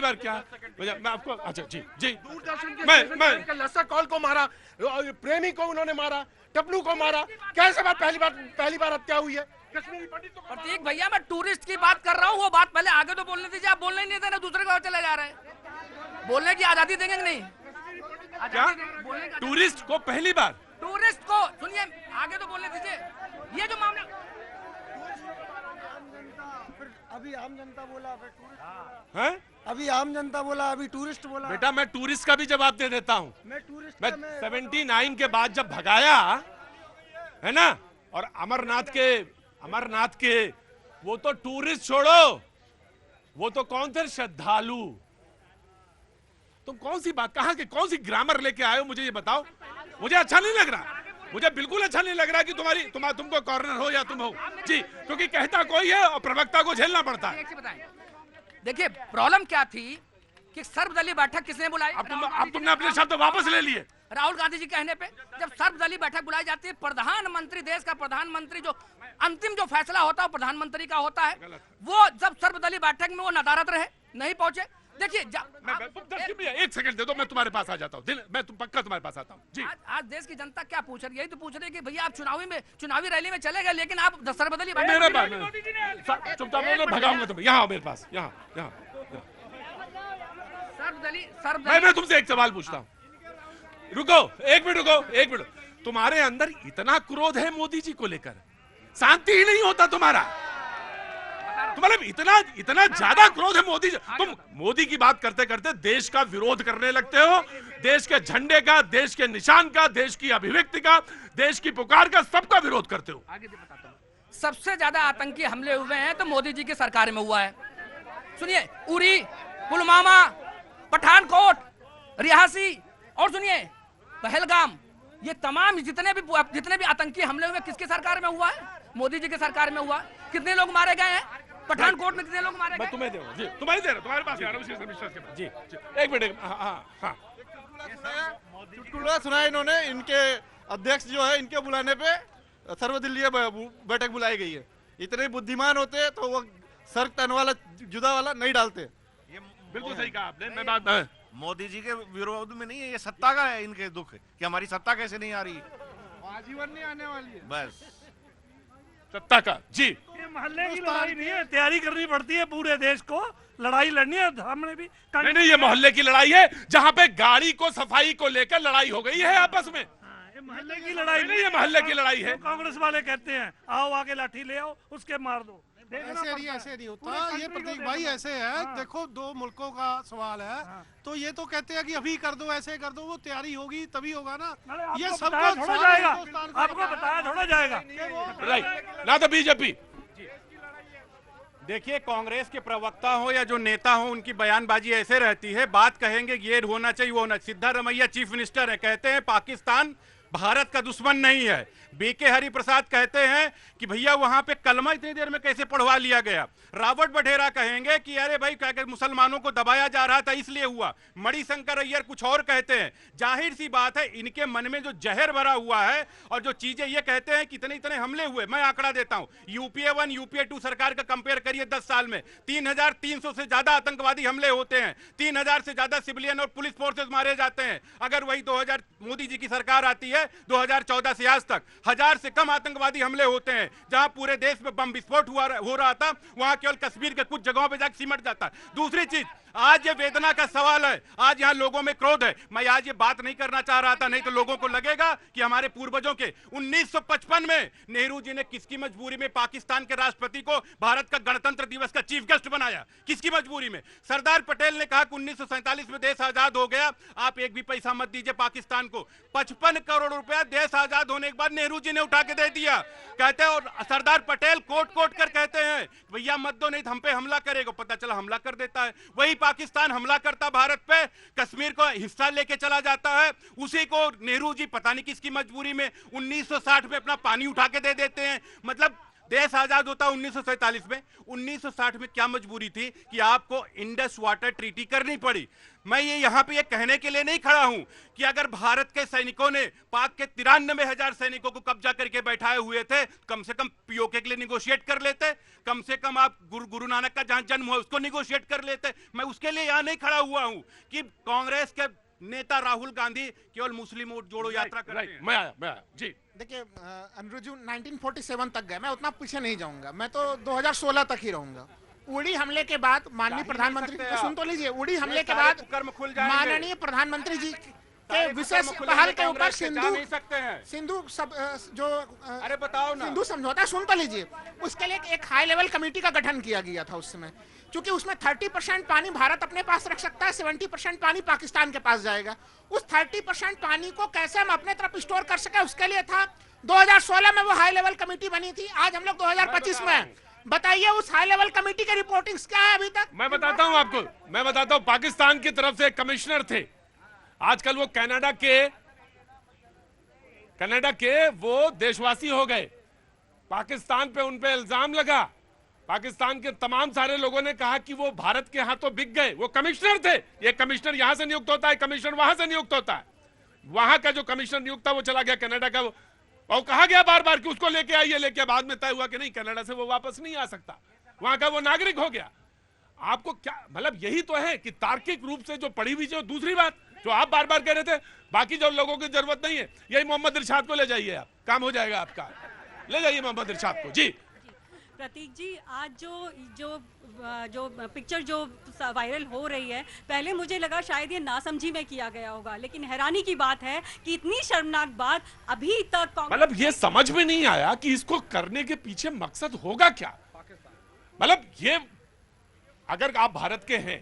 बार क्या? मैं आपको अच्छा जी दूरदर्शन के लस्सा कॉल को मारा, प्रेमी को उन्होंने मारा, टपलू को मारा, कैसे बात पहली बार हत्या हुई है? प्रतीक भैया मैं टूरिस्ट की बात कर रहा हूँ, वो बात पहले आगे तो बोलने दीजिए, आप बोलने ही नहीं देना, दूसरे को चले जा रहे हैं। बोलने की आजादी देंगे कि नहीं? क्या टूरिस्ट को पहली बार? टूरिस्ट को सुनिए, आगे तो बोलने दीजिए। ये जो मामला अभी आम जनता बोला, फिर टूरिस्ट है? अभी आम जनता बोला, अभी टूरिस्ट बोला। बेटा मैं टूरिस्ट का भी जवाब दे देता हूँ। मैं टूरिस्ट मैं 79 के बाद जब भगाया है ना, और अमरनाथ के वो तो टूरिस्ट छोड़ो, वो तो कौन थे? श्रद्धालु। तुम कौन सी बात, कहां के कौन सी ग्रामर लेके आए हो, मुझे ये बताओ। मुझे अच्छा नहीं लग रहा, मुझे बिल्कुल अच्छा नहीं लग रहा कि तुमको कॉर्नर हो या तुम हो जी, क्योंकि कहता कोई है और प्रवक्ता को झेलना पड़ता है। देखिए प्रॉब्लम क्या थी कि सर्वदलीय बैठक किसने बुलाई? अब तुमने अपने शब्द वापस ले लिए। राहुल गांधी जी कहने पे जब सर्वदलीय बैठक बुलाई जाती है, प्रधानमंत्री, देश का प्रधानमंत्री, जो अंतिम जो फैसला होता है वो प्रधानमंत्री का होता है। वो जब सर्वदलीय बैठक में वो नदारत रहे, नहीं पहुंचे। देखिए एक सेकंड दे दो, मैं तुम्हारे पास आ जाता हूँ। मैं पक्का तुम्हारे पास आता हूँ जी। आज देश की जनता क्या पूछ रही है? यही तो पूछ रही है कि भैया आप चुनावी रैली में चले गए, लेकिन आप सर्वदलीय बैठक चुपचाप भगाऊंगा तुम्हें। यहाँ मेरे पास, यहाँ मैं तुमसे एक सवाल पूछता हूँ। रुको एक मिनट। तुम्हारे अंदर इतना क्रोध है मोदी जी को लेकर, शांति ही नहीं होता तुम्हारा? तुम्हारे इतना ज्यादा क्रोध है मोदी जी, तुम मोदी की बात करते करते देश का विरोध करने लगते हो, देश के झंडे का, देश के निशान का, देश की अभिव्यक्ति का, देश की पुकार का, सबका विरोध करते हो। आगे बताता हूं। सबसे ज्यादा आतंकी हमले हुए हैं तो मोदी जी की सरकार में हुआ है। सुनिए, उरी, पुलवामा, पठानकोट, रियासी और सुनिए पहलगाम, ये तमाम जितने भी आतंकी हमले हुए किसकी सरकार में हुआ है? मोदी जी की सरकार में हुआ। कितने लोग मारे गए हैं पठानकोट में? कितने लोग मारे गए? तुम्हें दे रहा हूं जी, तुम्हारे पास जी। एक मिनट, हाँ चुटकुला सुना इन्होंने। इनके अध्यक्ष जो है, इनके बुलाने पे सर्वदलीय बैठक बुलाई गई है। इतने बुद्धिमान होते तो वो सर तन वाला जुदा वाला नहीं डालते। बिल्कुल सही कहा आपने। मैं बात मोदी जी के विरोध में नहीं है, ये सत्ता का है इनके दुख कि हमारी सत्ता कैसे नहीं आ रही, आजीवन नहीं आने वाली है बस सत्ता का जी। ये मोहल्ले की लड़ाई नहीं है, तैयारी करनी पड़ती है पूरे देश को, लड़ाई लड़नी है। हमने भी नहीं, ये मोहल्ले की लड़ाई है जहाँ पे गाड़ी को सफाई को लेकर लड़ाई हो गई है आपस में। ये मोहल्ले की लड़ाई नहीं, ये मोहल्ले की लड़ाई है। कांग्रेस वाले कहते हैं आओ आके लाठी ले आओ, उसके मार दो। ऐसे नहीं होता ये प्रतीक भाई, ऐसे है। देखो दो मुल्कों का सवाल है, तो ये तो कहते हैं कि अभी कर दो, ऐसे कर दो, वो तैयारी होगी तभी होगा ना। ये सबको थोड़ा जाएगा, आपको बताया थोड़ा जाएगा। राइट ना, तो बीजेपी। देखिए कांग्रेस के प्रवक्ता हो या जो नेता हो, उनकी बयानबाजी ऐसे रहती है, बात कहेंगे ये होना चाहिए वो होना। सिद्धारमैया चीफ मिनिस्टर है, कहते हैं पाकिस्तान भारत का दुश्मन नहीं है। बीके हरिप्रसाद कहते हैं कि भैया वहां पे कलमा इतनी देर में कैसे पढ़वा लिया गया। रॉबर्ट वढेरा कहेंगे कि अरे भाई क्या मुसलमानों को दबाया जा रहा था इसलिए हुआ। मणिशंकर अय्यर कुछ और कहते हैं। जाहिर सी बात है इनके मन में जो जहर भरा हुआ है और जो चीजें ये कहते हैं कि इतने इतने हमले हुए। मैं आंकड़ा देता हूं, यूपीए 1 यूपीए 2 सरकार का कंपेयर करिए 10 साल में 3300 से ज्यादा आतंकवादी हमले होते हैं, 3000 से ज्यादा सिविलियन और पुलिस फोर्सेस मारे जाते हैं। अगर वही 2000 मोदी जी की सरकार आती है 2014 से आज तक 1000 से कम आतंकवादी हमले होते हैं। जहां पूरे देश में बम विस्फोट हो रहा था, वहां केवल कश्मीर के कुछ जगहों पे जाकर सिमट जाता है। दूसरी चीज, आज ये वेदना का सवाल है, आज यहाँ लोगों में क्रोध है। मैं आज ये बात नहीं करना चाह रहा था, नहीं तो लोगों को लगेगा कि हमारे पूर्वजों के 1955 में नेहरू जी ने किसकी मजबूरी में पाकिस्तान के राष्ट्रपति को भारत का गणतंत्र दिवस का चीफ गेस्ट बनाया? किसकी मजबूरी में? सरदार पटेल ने कहा कि 1947 में देश आजाद हो गया, आप एक भी पैसा मत दीजिए पाकिस्तान को। 55 करोड़ रुपया देश आजाद होने के बाद नेहरू जी ने उठा के दे दिया। कहते हैं, और सरदार पटेल कोट कर कहते हैं भैया मत दो नहीं तो हम पे हमला करेगा। पता चला हमला कर देता है। वही पाकिस्तान हमला करता भारत पे, कश्मीर को हिस्सा लेके चला जाता है। उसी को नेहरू जी पता नहीं किसकी मजबूरी में 1960 में अपना पानी उठा के दे देते हैं। मतलब देश आजाद होता 1947 में, 1960 में क्या मजबूरी थी कि आपको इंडस वाटर ट्रीटी करनी पड़ी। मैं ये यहाँ पे ये कहने के लिए नहीं खड़ा हूं कि अगर भारत के सैनिकों ने पाक के 93,000 सैनिकों को कब्जा करके बैठाए हुए थे, कम से कम पीओके के लिए निगोशिएट कर लेते। कम से कम आप गुरु नानक का जहां जन्म हुआ उसको निगोशिएट कर लेते। मैं उसके लिए यहाँ नहीं खड़ा हुआ हूं कि कांग्रेस के नेता राहुल गांधी केवल मुस्लिम वोट जोड़ो यात्रा करते हैं। मैं आया जी। देखिए अनुज 1947 तक गए, मैं उतना पीछे नहीं जाऊंगा, मैं तो 2016 तक ही रहूंगा। उड़ी हमले के बाद माननीय प्रधानमंत्री, सुन तो लीजिए, उड़ी हमले के बाद माननीय प्रधानमंत्री जी के विशेष पहल के ऊपर सिंधु जो अरे बताओ ना, सिंधु समझौता, सुन तो लीजिए, उसके लिए एक हाई लेवल कमेटी का गठन किया गया था उस समय, क्योंकि उसमें 30% पानी भारत अपने पास रख सकता है, 70% पानी पाकिस्तान के पास जाएगा। उस 30% पानी को कैसे हम अपने तरफ स्टोर कर सके, उसके लिए था 2016 में वो हाई लेवल कमेटी बनी थी। आज हम लोग 2025 में, बताइए उस हाई लेवल कमेटी की रिपोर्टिंग्स क्या है अभी तक? मैं बताता हूं आपको, मैं बताता हूं। पाकिस्तान की तरफ से कमिश्नर थे, आजकल वो कनाडा के वो देशवासी हो गए। पाकिस्तान पे उन पे इल्जाम लगा, पाकिस्तान के तमाम सारे लोगों ने कहा कि वो भारत के हाथों बिक गए। वो कमिश्नर थे, ये कमिश्नर यहां से नियुक्त होता है, कमिश्नर वहां से नियुक्त होता है। वहां का जो कमिश्नर नियुक्त था वो चला गया कनाडा का, और कहा गया बार बार कि उसको लेके आइए, लेके बाद में तय हुआ कि नहीं, कनाडा से वो वापस नहीं आ सकता, वहां का वो नागरिक हो गया। आपको क्या मतलब, यही तो है कि तार्किक रूप से जो पढ़ी हुई जो दूसरी बात जो आप बार बार कह रहे थे, बाकी जो लोगों की जरूरत नहीं है, यही मोहम्मद इरशाद को ले जाइए, आप काम हो जाएगा आपका, ले जाइए मोहम्मद इरशाद को। जी प्रतीक जी, आज जो पिक्चर जो वायरल हो रही है, पहले मुझे लगा शायद ये नासमझी में किया गया होगा, लेकिन हैरानी की बात है कि इतनी शर्मनाक बात अभी तक मतलब ये समझ में नहीं आया कि इसको करने के पीछे मकसद होगा क्या। मतलब ये अगर आप भारत के हैं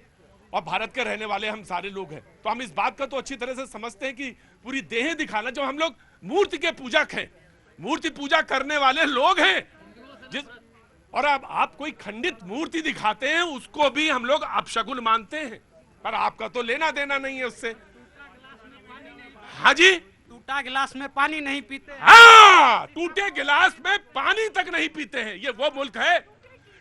और भारत के रहने वाले हम सारे लोग हैं, तो हम इस बात का तो अच्छी तरह से समझते हैं कि पूरी देह दिखाना, जो हम लोग मूर्ति के पूजक हैं, मूर्ति पूजा करने वाले लोग हैं, और अब आप कोई खंडित मूर्ति दिखाते हैं, उसको भी हम लोग अपशगुन मानते हैं, पर आपका तो लेना देना नहीं है उससे। हाँ जी, टूटा गिलास में पानी नहीं पीते। हाँ, टूटे गिलास में पानी तक नहीं पीते हैं। ये वो मुल्क है,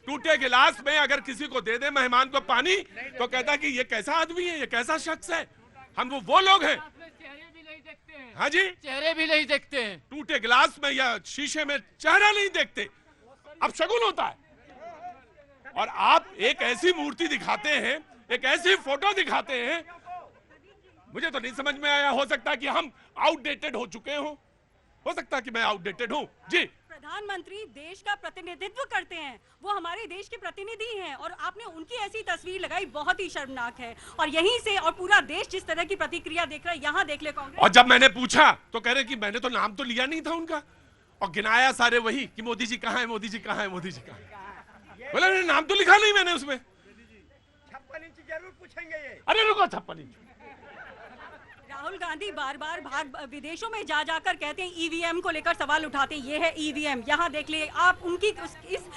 टूटे गिलास में अगर किसी को दे दे मेहमान को पानी, तो कहता है कि ये कैसा आदमी है, ये कैसा शख्स है। हम वो लोग हैं। हाँ जी, चेहरे भी नहीं देखते हैं, टूटे गिलास में या शीशे में चेहरा नहीं देखते, अब शगुन होता है। और आप एक ऐसी मूर्ति दिखाते हैं, एक ऐसी फोटो दिखाते हैं, मुझे तो नहीं समझ में आया। हो सकता है कि हम आउटडेटेड हो चुके हो सकता है कि मैं आउटडेटेड हूं। जी, प्रधानमंत्री देश का प्रतिनिधित्व करते हैं, वो हमारे देश के प्रतिनिधि हैं, और आपने उनकी ऐसी तस्वीर लगाई, बहुत ही शर्मनाक है। और यहीं से और पूरा देश जिस तरह की प्रतिक्रिया देख रहा है, यहाँ देख ले कांग्रेस। और जब मैंने पूछा तो कह रहे कि मैंने तो नाम तो लिया नहीं था उनका, और गिनाया सारे वही कि मोदी जी कहाँ है, मोदी जी कहाँ है, मोदी जी कहाँ है। बोले नाम तो लिखा नहीं मैंने उसमें। 56 इंच जरूर पूछेंगे ये। अरे रुको, 56 इंच। राहुल गांधी बार बार विदेशों में जा जाकर कहते हैं, ईवीएम को लेकर सवाल उठाते हैं, ये है ईवीएम, यहाँ देख ले आप। उनकी इस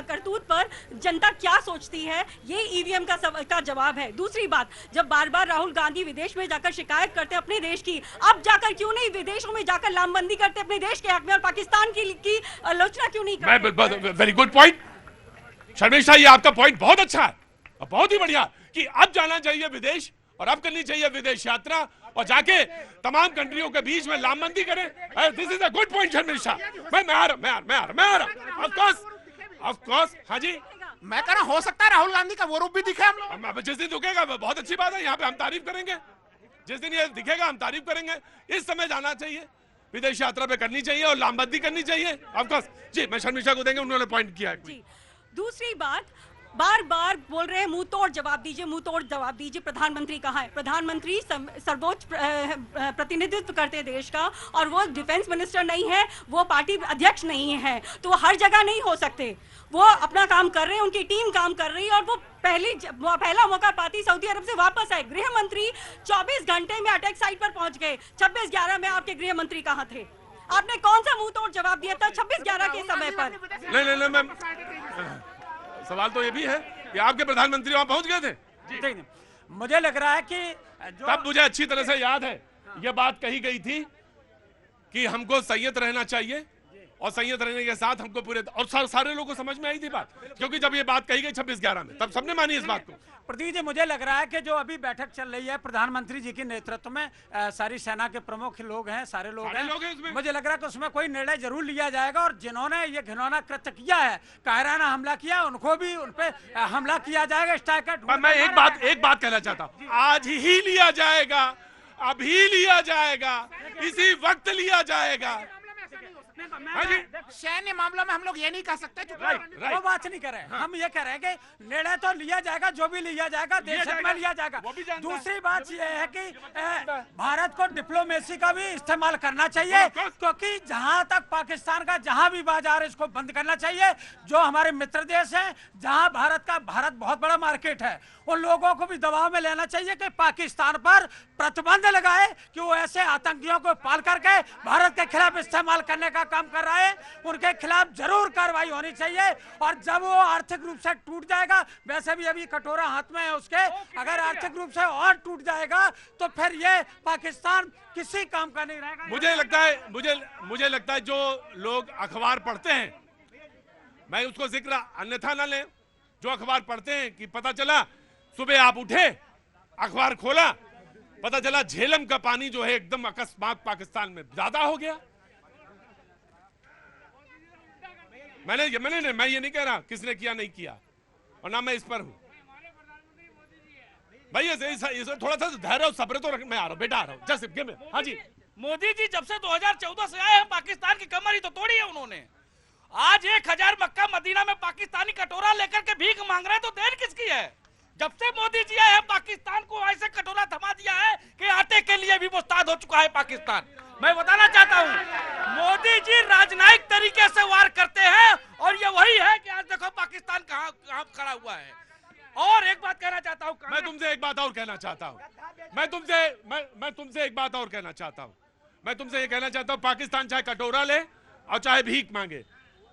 करतूत पर जनता क्या सोचती है, ये ईवीएम का जवाब है। दूसरी बात, जब बार बार राहुल गांधी विदेश में जाकर शिकायत करते हैं अपने देश की, अब जाकर क्यों नहीं विदेशों में जाकर लामबंदी करते अपने देश के हक में, और पाकिस्तान की आलोचना क्यों नहीं करते? वेरी गुड पॉइंट शर्मिष्ठा, ये आपका पॉइंट बहुत अच्छा है और बहुत ही बढ़िया कि अब जाना चाहिए विदेश, और अब करनी चाहिए विदेश यात्रा, और जाके तमाम कंट्रियों के बीच में लामबंदी करें। This is a good point Sharmishtha. मैं आ रहा ऑफ कोर्स। हाँ जी, मैं कह रहा हो सकता है राहुल गांधी का वो रूप भी दिखे हम लोग। जिस दिन दिखेगा बहुत अच्छी बात है, यहाँ पे हम तारीफ करेंगे। जिस दिन ये दिखेगा हम तारीफ करेंगे। इस समय जाना चाहिए, विदेश यात्रा पे करनी चाहिए और लामबंदी करनी चाहिए ऑफ कोर्स। जी, मैं शर्मिष्ठा को देंगे, उन्होंने पॉइंट किया है। दूसरी बात, बार बार बोल रहे हैं मुंह तोड़ जवाब दीजिए, मुंह तोड़ जवाब दीजिए। प्रधानमंत्री कहाँ है? प्रधानमंत्री सर्वोच्च प्रतिनिधित्व करते हैं देश का, और वो डिफेंस मिनिस्टर नहीं है, वो पार्टी अध्यक्ष नहीं है, तो वो हर जगह नहीं हो सकते। वो अपना काम कर रहे हैं, उनकी टीम काम कर रही है, और वो पहला मौका पाती सऊदी अरब से वापस आए। गृह मंत्री 24 घंटे में अटैक साइट पर पहुंच गए। 26/11 में आपके गृह मंत्री कहाँ थे? आपने कौन सा मुंह तोड़ जवाब दिया था 26/11 के समय पर? नहीं मैम, सवाल तो ये भी है कि आपके प्रधानमंत्री वहां पहुंच गए थे। मुझे लग रहा है कि तब मुझे अच्छी तरह से याद है ये बात कही गई थी कि हमको संयत रहना चाहिए, और संयत रहने के साथ हमको पूरे, और सारे लोगों को समझ में आई थी बात, क्योंकि जब ये बात कही गई 26/11 में, तब सबने मानी इस बात को। प्रतीक जी, मुझे लग रहा है कि जो अभी बैठक चल रही है प्रधानमंत्री जी के नेतृत्व में, सारी सेना के प्रमुख लोग हैं, सारे लोग हैं, मुझे लग रहा है कि उसमें कोई निर्णय जरूर लिया जाएगा, और जिन्होंने ये घिनौना कृत्य किया है, कायराना हमला किया, उनको भी उन पे हमला किया जाएगा। मैं एक बात कहना चाहता हूँ, आज ही लिया जाएगा, अभी लिया जाएगा, इसी वक्त लिया जाएगा। सैन्य मामलों में हम लोग ये नहीं कह सकते वो बात नहीं कर रहे हैं। हम ये कह रहे हैं कि निर्णय तो लिया जाएगा, जो भी लिया जाएगा देश हित में लिया जाएगा। दूसरी बात ये है कि भारत को डिप्लोमेसी का भी इस्तेमाल करना चाहिए, क्योंकि जहां तक पाकिस्तान का जहां भी बाजार, इसको बंद करना चाहिए। जो हमारे मित्र देश हैं, जहां भारत बहुत बड़ा मार्केट है, उन लोगों को भी दबाव में लेना चाहिए कि पाकिस्तान पर प्रतिबंध लगाए कि वो ऐसे आतंकियों को पाल करके भारत के खिलाफ इस्तेमाल करने का काम कर रहा है। उनके खिलाफ जरूर कार्रवाई होनी चाहिए। और जब वो आर्थिक रूप से टूट जाएगा, वैसे भी अभी कटोरा हाथ में है उसके, अगर आर्थिक रूप से और टूट जाएगा तो फिर ये पाकिस्तान किसी काम का नहीं रहेगा। मुझे लगता है जो लोग अखबार पढ़ते हैं, मैं उसको जिक्र अन्यथा ना लें, जो अखबार पढ़ते हैं कि पता चला सुबह आप उठे, अखबार खोला, पता चला झेलम का पानी जो है एकदम अकस्मात पाकिस्तान में ज्यादा हो गया। मैं ये नहीं कह रहा किसने किया नहीं किया, और ना मैं इस पर हूं भाई। इसे थोड़ा सा धैर्य और सब्र तो रख। मैं आ रहा हूं बेटा, आ रहा हूं। Just give me. हाँ जी, मोदी जी जब से 2014 से आए हैं, पाकिस्तान की कमर ही तो तोड़ी है उन्होंने। आज 1000 मक्का मदीना में पाकिस्तानी कटोरा लेकर के भीख मांग रहे हैं, तो देर किसकी है? जब से मोदी जी आए हैं, पाकिस्तान को ऐसे कटोरा थमा दिया है कि आटे के लिए भी मुस्ताद हो चुका है पाकिस्तान। मैं बताना चाहता हूं, मोदी जी राजनयिक तरीके से वार करते हैं, और ये वही है कि आज देखो पाकिस्तान कहां खड़ा हुआ है। और एक बात कहना चाहता हूं, मैं तुमसे एक बात और कहना चाहता हूं, मैं तुमसे एक बात और कहना चाहता हूं, मैं तुमसे ये कहना चाहता हूं, पाकिस्तान चाहे कटोरा ले और चाहे भीख मांगे,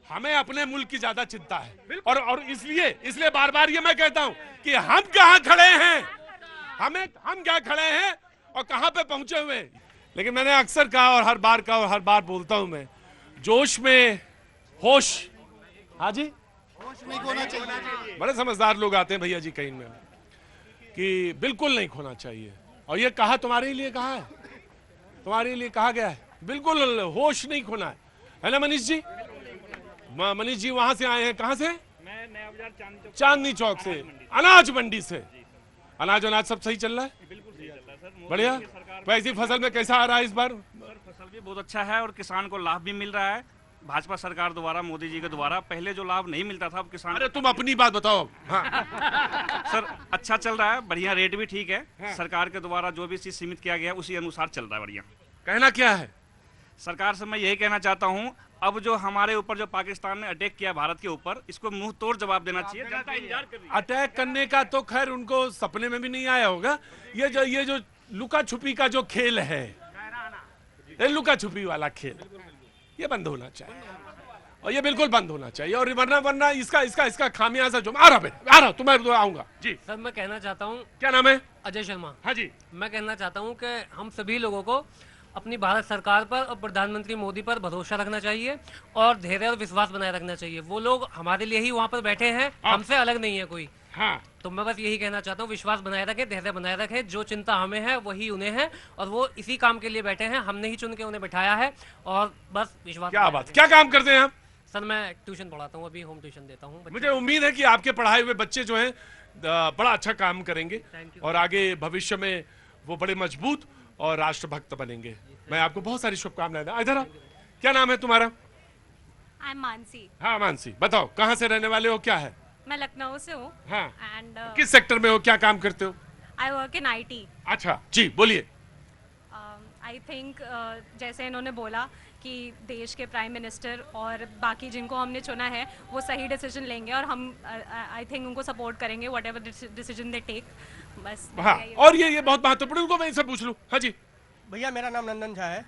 हमें अपने मुल्क की ज्यादा चिंता है। और इसलिए बार बार ये मैं कहता हूं कि हम कहां खड़े हैं, हम क्या खड़े हैं और कहां पे पहुंचे हुए। लेकिन मैंने अक्सर कहा और हर बार बोलता हूं, मैं जोश में होश, हाँ जी, होश नहीं खोना चाहिए। बड़े समझदार लोग आते हैं भैया जी कहीं में, कि बिल्कुल नहीं खोना चाहिए। और ये कहा तुम्हारे लिए कहा है, तुम्हारे लिए कहा गया है, बिल्कुल होश नहीं खोना है ना मनीष जी? मनीष जी वहां से आए हैं, कहां से? मैं नया बाजार चांदनी चौक से, अनाज मंडी से। अनाज सब सही चल रहा है? बिल्कुल सही चल रहा है सर। बढ़िया। तो ऐसी फसल में कैसा आ रहा है इस बार? सर फसल भी बहुत अच्छा है और किसान को लाभ भी मिल रहा है भाजपा सरकार द्वारा, मोदी जी के द्वारा। पहले जो लाभ नहीं मिलता था अब किसान। अरे तुम अपनी बात बताओ। हाँ। सर अच्छा चल रहा है, बढ़िया, रेट भी ठीक है। हाँ। सरकार के द्वारा जो भी चीज सीमित किया गया उसी अनुसार चल रहा है, बढ़िया। कहना क्या है सरकार से? मैं यही कहना चाहता हूं, अब जो हमारे ऊपर जो पाकिस्तान ने अटैक किया भारत के ऊपर, इसको मुंह तोड़ जवाब देना चाहिए। जनता इंतजार कर रही है। अटैक करने का तो खैर उनको सपने में भी नहीं आया होगा। ये जो लुका छुपी का जो खेल है, ये लुका छुपी वाला खेल, ये बंद होना चाहिए, और ये बिल्कुल बंद होना चाहिए। और वरना इसका खामियाजा जो आ रहा तुम्हें आऊंगा जी। सर मैं कहना चाहता हूँ, क्या नाम है? अजय शर्मा। हाँ जी। मैं कहना चाहता हूँ कि हम सभी लोगों को अपनी भारत सरकार पर और प्रधानमंत्री मोदी पर भरोसा रखना चाहिए और धैर्य और विश्वास बनाए रखना चाहिए। वो लोग हमारे लिए ही वहाँ पर बैठे हैं, हमसे अलग नहीं है कोई। हाँ। तो मैं बस यही कहना चाहता हूँ, विश्वास बनाए रखें, धैर्य बनाए रखें। जो चिंता हमें है वही उन्हें है, और वो इसी काम के लिए बैठे हैं। हमने ही चुन के उन्हें बैठाया है, और बस विश्वास। क्या बात, क्या काम करते हैं आप? सर मैं ट्यूशन पढ़ाता हूँ, अभी होम ट्यूशन देता हूँ। मुझे उम्मीद है कि आपके पढ़ाए हुए बच्चे जो हैं बड़ा अच्छा काम करेंगे और आगे भविष्य में वो बड़े मजबूत और राष्ट्रभक्त बनेंगे। मैं आपको बहुत सारी शुभकामनाएं। इधर आओ, क्या नाम है तुम्हारा? I am Mansi. हाँ मानसी, बताओ कहाँ से रहने वाले हो, क्या है? मैं लखनऊ से हूँ। हाँ। एंड किस सेक्टर में हो, क्या काम करते हो? I work in IT। अच्छा जी, बोलिए। आई थिंक जैसे इन्होंने बोला कि देश के प्राइम मिनिस्टर और बाकी जिनको हमने चुना है वो सही डिसीजन लेंगे, और हम आई थिंक उनको सपोर्ट करेंगे व्हाटएवर डिसीजन दे टेक। बस। हाँ, और ये बहुत महत्वपूर्ण, उनको मैं इनसे पूछ लूँ। हाँ जी भैया, मेरा नाम नंदन झा है।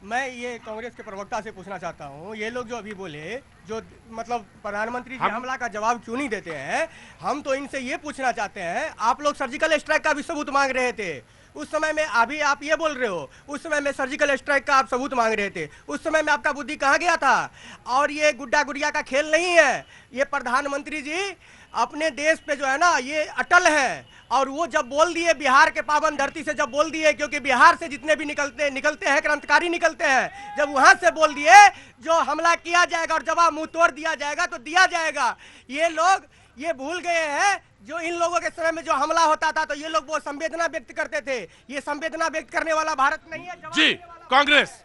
मैं ये कांग्रेस के प्रवक्ता से पूछना चाहता हूँ, ये लोग जो अभी बोले, जो मतलब प्रधानमंत्री जी हमला का जवाब क्यों नहीं देते हैं, हम तो इनसे ये पूछना चाहते हैं। आप लोग सर्जिकल स्ट्राइक का भी सबूत मांग रहे थे उस समय में, अभी आप ये बोल रहे हो उस समय में सर्जिकल स्ट्राइक का आप सबूत मांग रहे थे। उस समय में आपका बुद्धि कहाँ गया था? और ये गुड्डा गुड़िया का खेल नहीं है। ये प्रधानमंत्री जी अपने देश पे जो है ना, ये अटल है। और वो जब बोल दिए, बिहार के पावन धरती से जब बोल दिए, क्योंकि बिहार से जितने भी निकलते हैं क्रांतिकारी निकलते हैं, जब वहां से बोल दिए जो हमला किया जाएगा और जवाब मुंह तोड़ दिया जाएगा तो दिया जाएगा। ये लोग ये भूल गए हैं, जो इन लोगों के समय में जो हमला होता था तो ये लोग वो संवेदना व्यक्त करते थे। ये संवेदना व्यक्त करने वाला भारत नहीं है। जी कांग्रेस,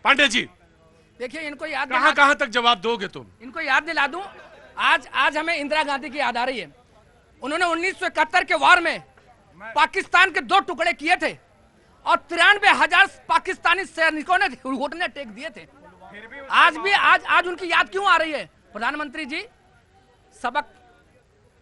पांडे जी। देखिए इनको याद कहां तक जवाब दोगे तुम? इनको याद दिला दूं, आज हमें इंदिरा गांधी की याद आ रही है। उन्होंने 1971 के वार में पाकिस्तान के 2 टुकड़े किए थे और 93,000 पाकिस्तानी सैनिकों ने घुटने टेक दिए थे। आज उनकी याद क्यों आ रही है? प्रधानमंत्री जी, सबक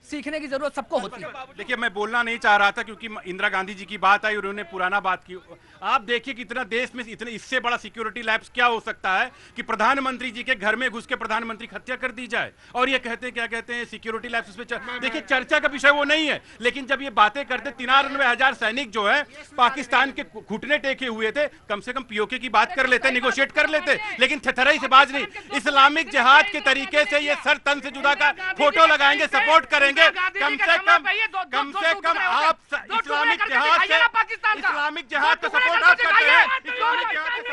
सीखने की जरूरत सबको होती है। देखिए मैं बोलना नहीं चाह रहा था क्योंकि इंदिरा गांधी जी की बात आई और उन्होंने पुराना बात की। आप देखिए कितना देश में इतने इससे बड़ा सिक्योरिटी लैप्स क्या हो सकता है कि प्रधानमंत्री जी के घर में घुस के प्रधानमंत्री की हत्या कर दी जाए और ये कहते हैं क्या कहते हैं सिक्योरिटी लैप्स पे। देखिए चर्चा का विषय वो नहीं है, लेकिन जब ये बातें करते 93,000 सैनिक जो है पाकिस्तान के घुटने टेके हुए थे, कम से कम पीओके की बात कर लेते, निगोशिएट कर लेते, लेकिन थथरई से बाज नहीं। इस्लामिक जिहाद के तरीके से ये सर तन से जुदा का फोटो लगाएंगे, सपोर्ट करेंगे। कम से कम आप इस्लामिक जिहाद को सपोर्ट आप करते हैं, इस्लामिक जिहाद को